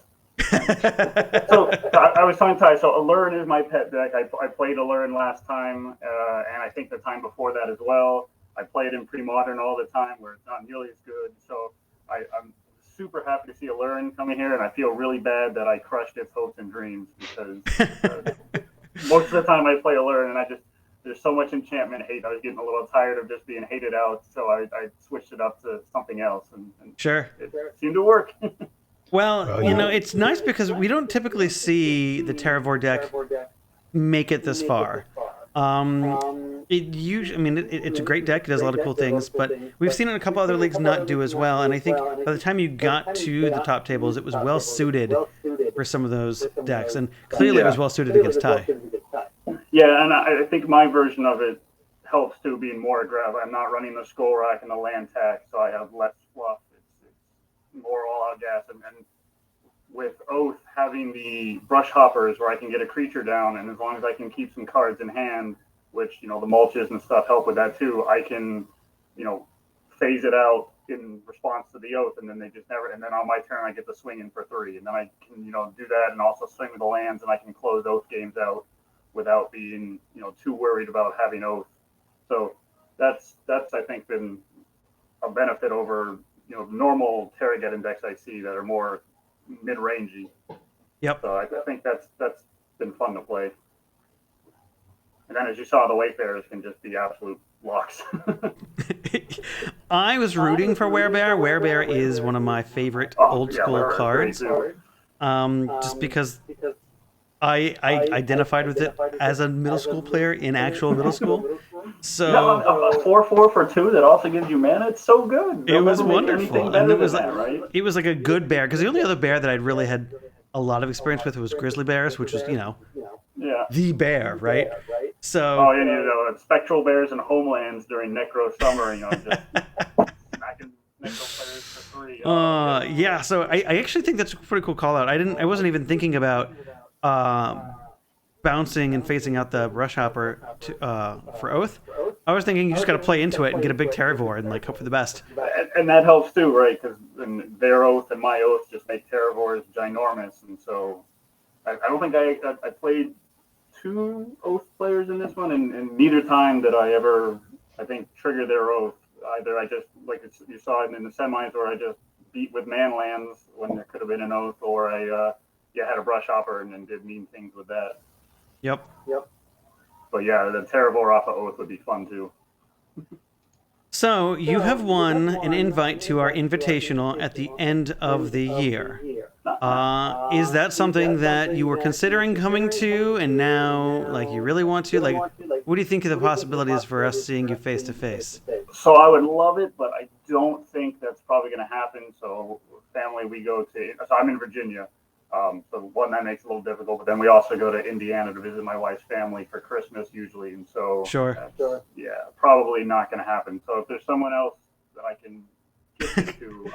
So I was telling Ty, so Alluren is my pet deck. I played Alluren last time, and I think the time before that as well. I played in pre-modern all the time, where it's not nearly as good. So I'm super happy to see Alluren coming here, and I feel really bad that I crushed its hopes and dreams, because most of the time I play Alluren, and there's so much enchantment hate. I was getting a little tired of just being hated out, so I switched it up to something else, and sure, it seemed to work. Well, it's nice because we don't typically see the Terra deck make it this far. It's a great deck. It does a lot of cool things, but we've seen it in a couple other leagues not do as well. And I think by the time you got to the top tables, it was well suited for some of those decks, and clearly it was well suited against Ty. Yeah, and I think my version of it helps too, being more aggressive. I'm not running the skull rack and the land tax, so I have less fluff. It's more all out gas, and with Oath having the brush hoppers where I can get a creature down, and as long as I can keep some cards in hand, which the mulches and stuff help with that too, I can phase it out in response to the Oath, and then they just never. And then on my turn, I get the swing in for 3, and then I can do that, and also swing with the lands, and I can close Oath games out without being too worried about having Oath. So that's I think been a benefit over normal Terra Geddon decks I see that are more mid-rangey. Yep. So I think that's been fun to play. And then as you saw, the Wayfarers can just be absolute locks. I was rooting for Werebear. Werebear is one of my favorite old school cards. Just because I identified with it as a middle school player in actual middle school. So a 4/4 for 2 that also gives you mana. It's so good. It was wonderful, and it was right? It was like a good bear, because the only other bear that I'd really had a lot of experience with was grizzly bears, which was the bear, right? So spectral bears and homelands during Necro Summer, just smacking Necro players for 3. So I actually think that's a pretty cool call out. I wasn't even thinking about bouncing and phasing out the Rush Hopper for Oath. I was thinking you just got to play into it and get a big Terravore and hope for the best. And that helps too, right? Because their Oath and my Oath just make Terravores ginormous, and so I don't think I played 2 Oath players in this one, and neither time did I ever trigger their Oath. Either I just you saw it in the semis, where I just beat with manlands when there could have been an Oath, or I had a Brush Hopper and then did mean things with that. Yep. But yeah, the Terravore off of Oath would be fun too. So you have won an invite to our invitational at the end of the year. Is that something that you were considering coming to, and now you really want to? What do you think of the possibilities for us seeing you face to face? So I would love it, but I don't think that's probably going to happen. So family, we go to. So I'm in Virginia. So one, that makes it a little difficult, but then we also go to Indiana to visit my wife's family for Christmas usually, and so probably not going to happen. So if there's someone else that I can get into,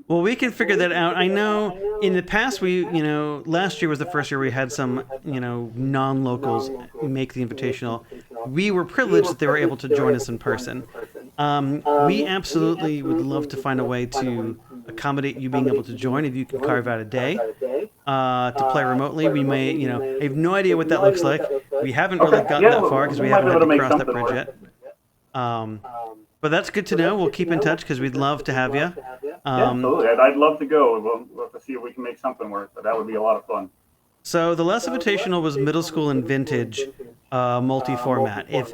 Well, we can figure that out. I know in the past last year was the first year we had some non-locals make the invitational. We were privileged that they were able to join us in person. We absolutely would love to find a way to accommodate you being able to join if you can carve out a day. to play remotely. We may, I have no idea what that looks like. We haven't really gotten that far because we haven't had to cross that bridge yet. But that's good to know. We'll keep in touch because we'd love to have you. Absolutely. I'd love to go. We'll have to see if we can make something work, but that would be a lot of fun. So the last invitational was middle school and vintage multi-format. If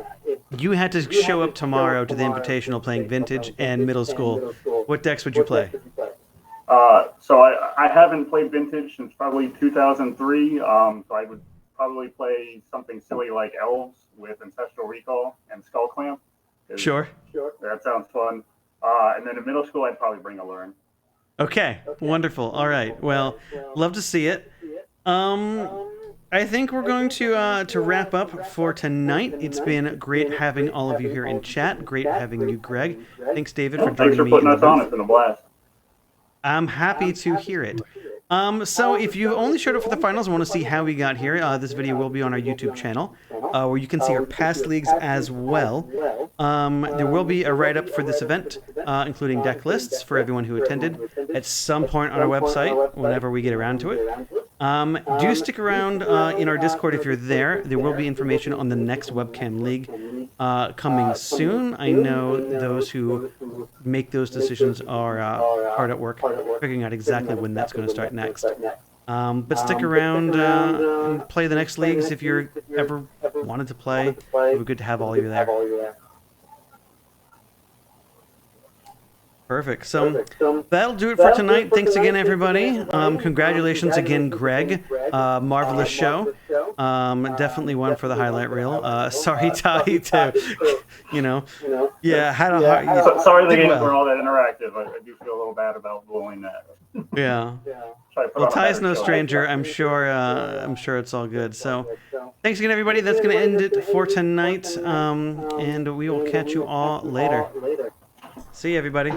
you had to show up tomorrow to the invitational playing vintage and middle school, what decks would you play? So I haven't played vintage since probably 2003. So I would probably play something silly like Elves with Ancestral Recall and Skull Clamp. Sure. That sounds fun. And then in middle school, I'd probably bring Alluren. Okay, wonderful. All right. Well, love to see it. I think we're going to wrap up for tonight. It's been great having all of you here in chat. Great having you, Greg. Thanks, David, for joining me. Thanks for putting us on. It's been a blast. I'm happy to hear it. So if you only showed up for the finals and want to see how we got here, this video will be on our YouTube channel, where you can see our past leagues as well. There will be a write-up for this event, including deck lists for everyone who attended, at some point on our website, whenever we get around to it. Do stick around in our Discord if you're there. There will be information on the next webcam league coming soon. I know those who make those decisions are hard at work figuring out exactly when that's going to start next. But stick around and play the next leagues if you're ever wanted to play. It would be good to have all of you there. Perfect. So that'll do it for tonight. Thanks again, everybody. Congratulations again, Greg. Marvelous show. Definitely one for the highlight reel. Sorry, Ty, to, yeah, had a hard. Sorry the games were all that interactive. I do feel a little bad about blowing that. Yeah. Well, Ty's no stranger. I'm sure it's all good. So thanks again, everybody. That's going to end it for tonight. And we will catch you all later. See you, everybody.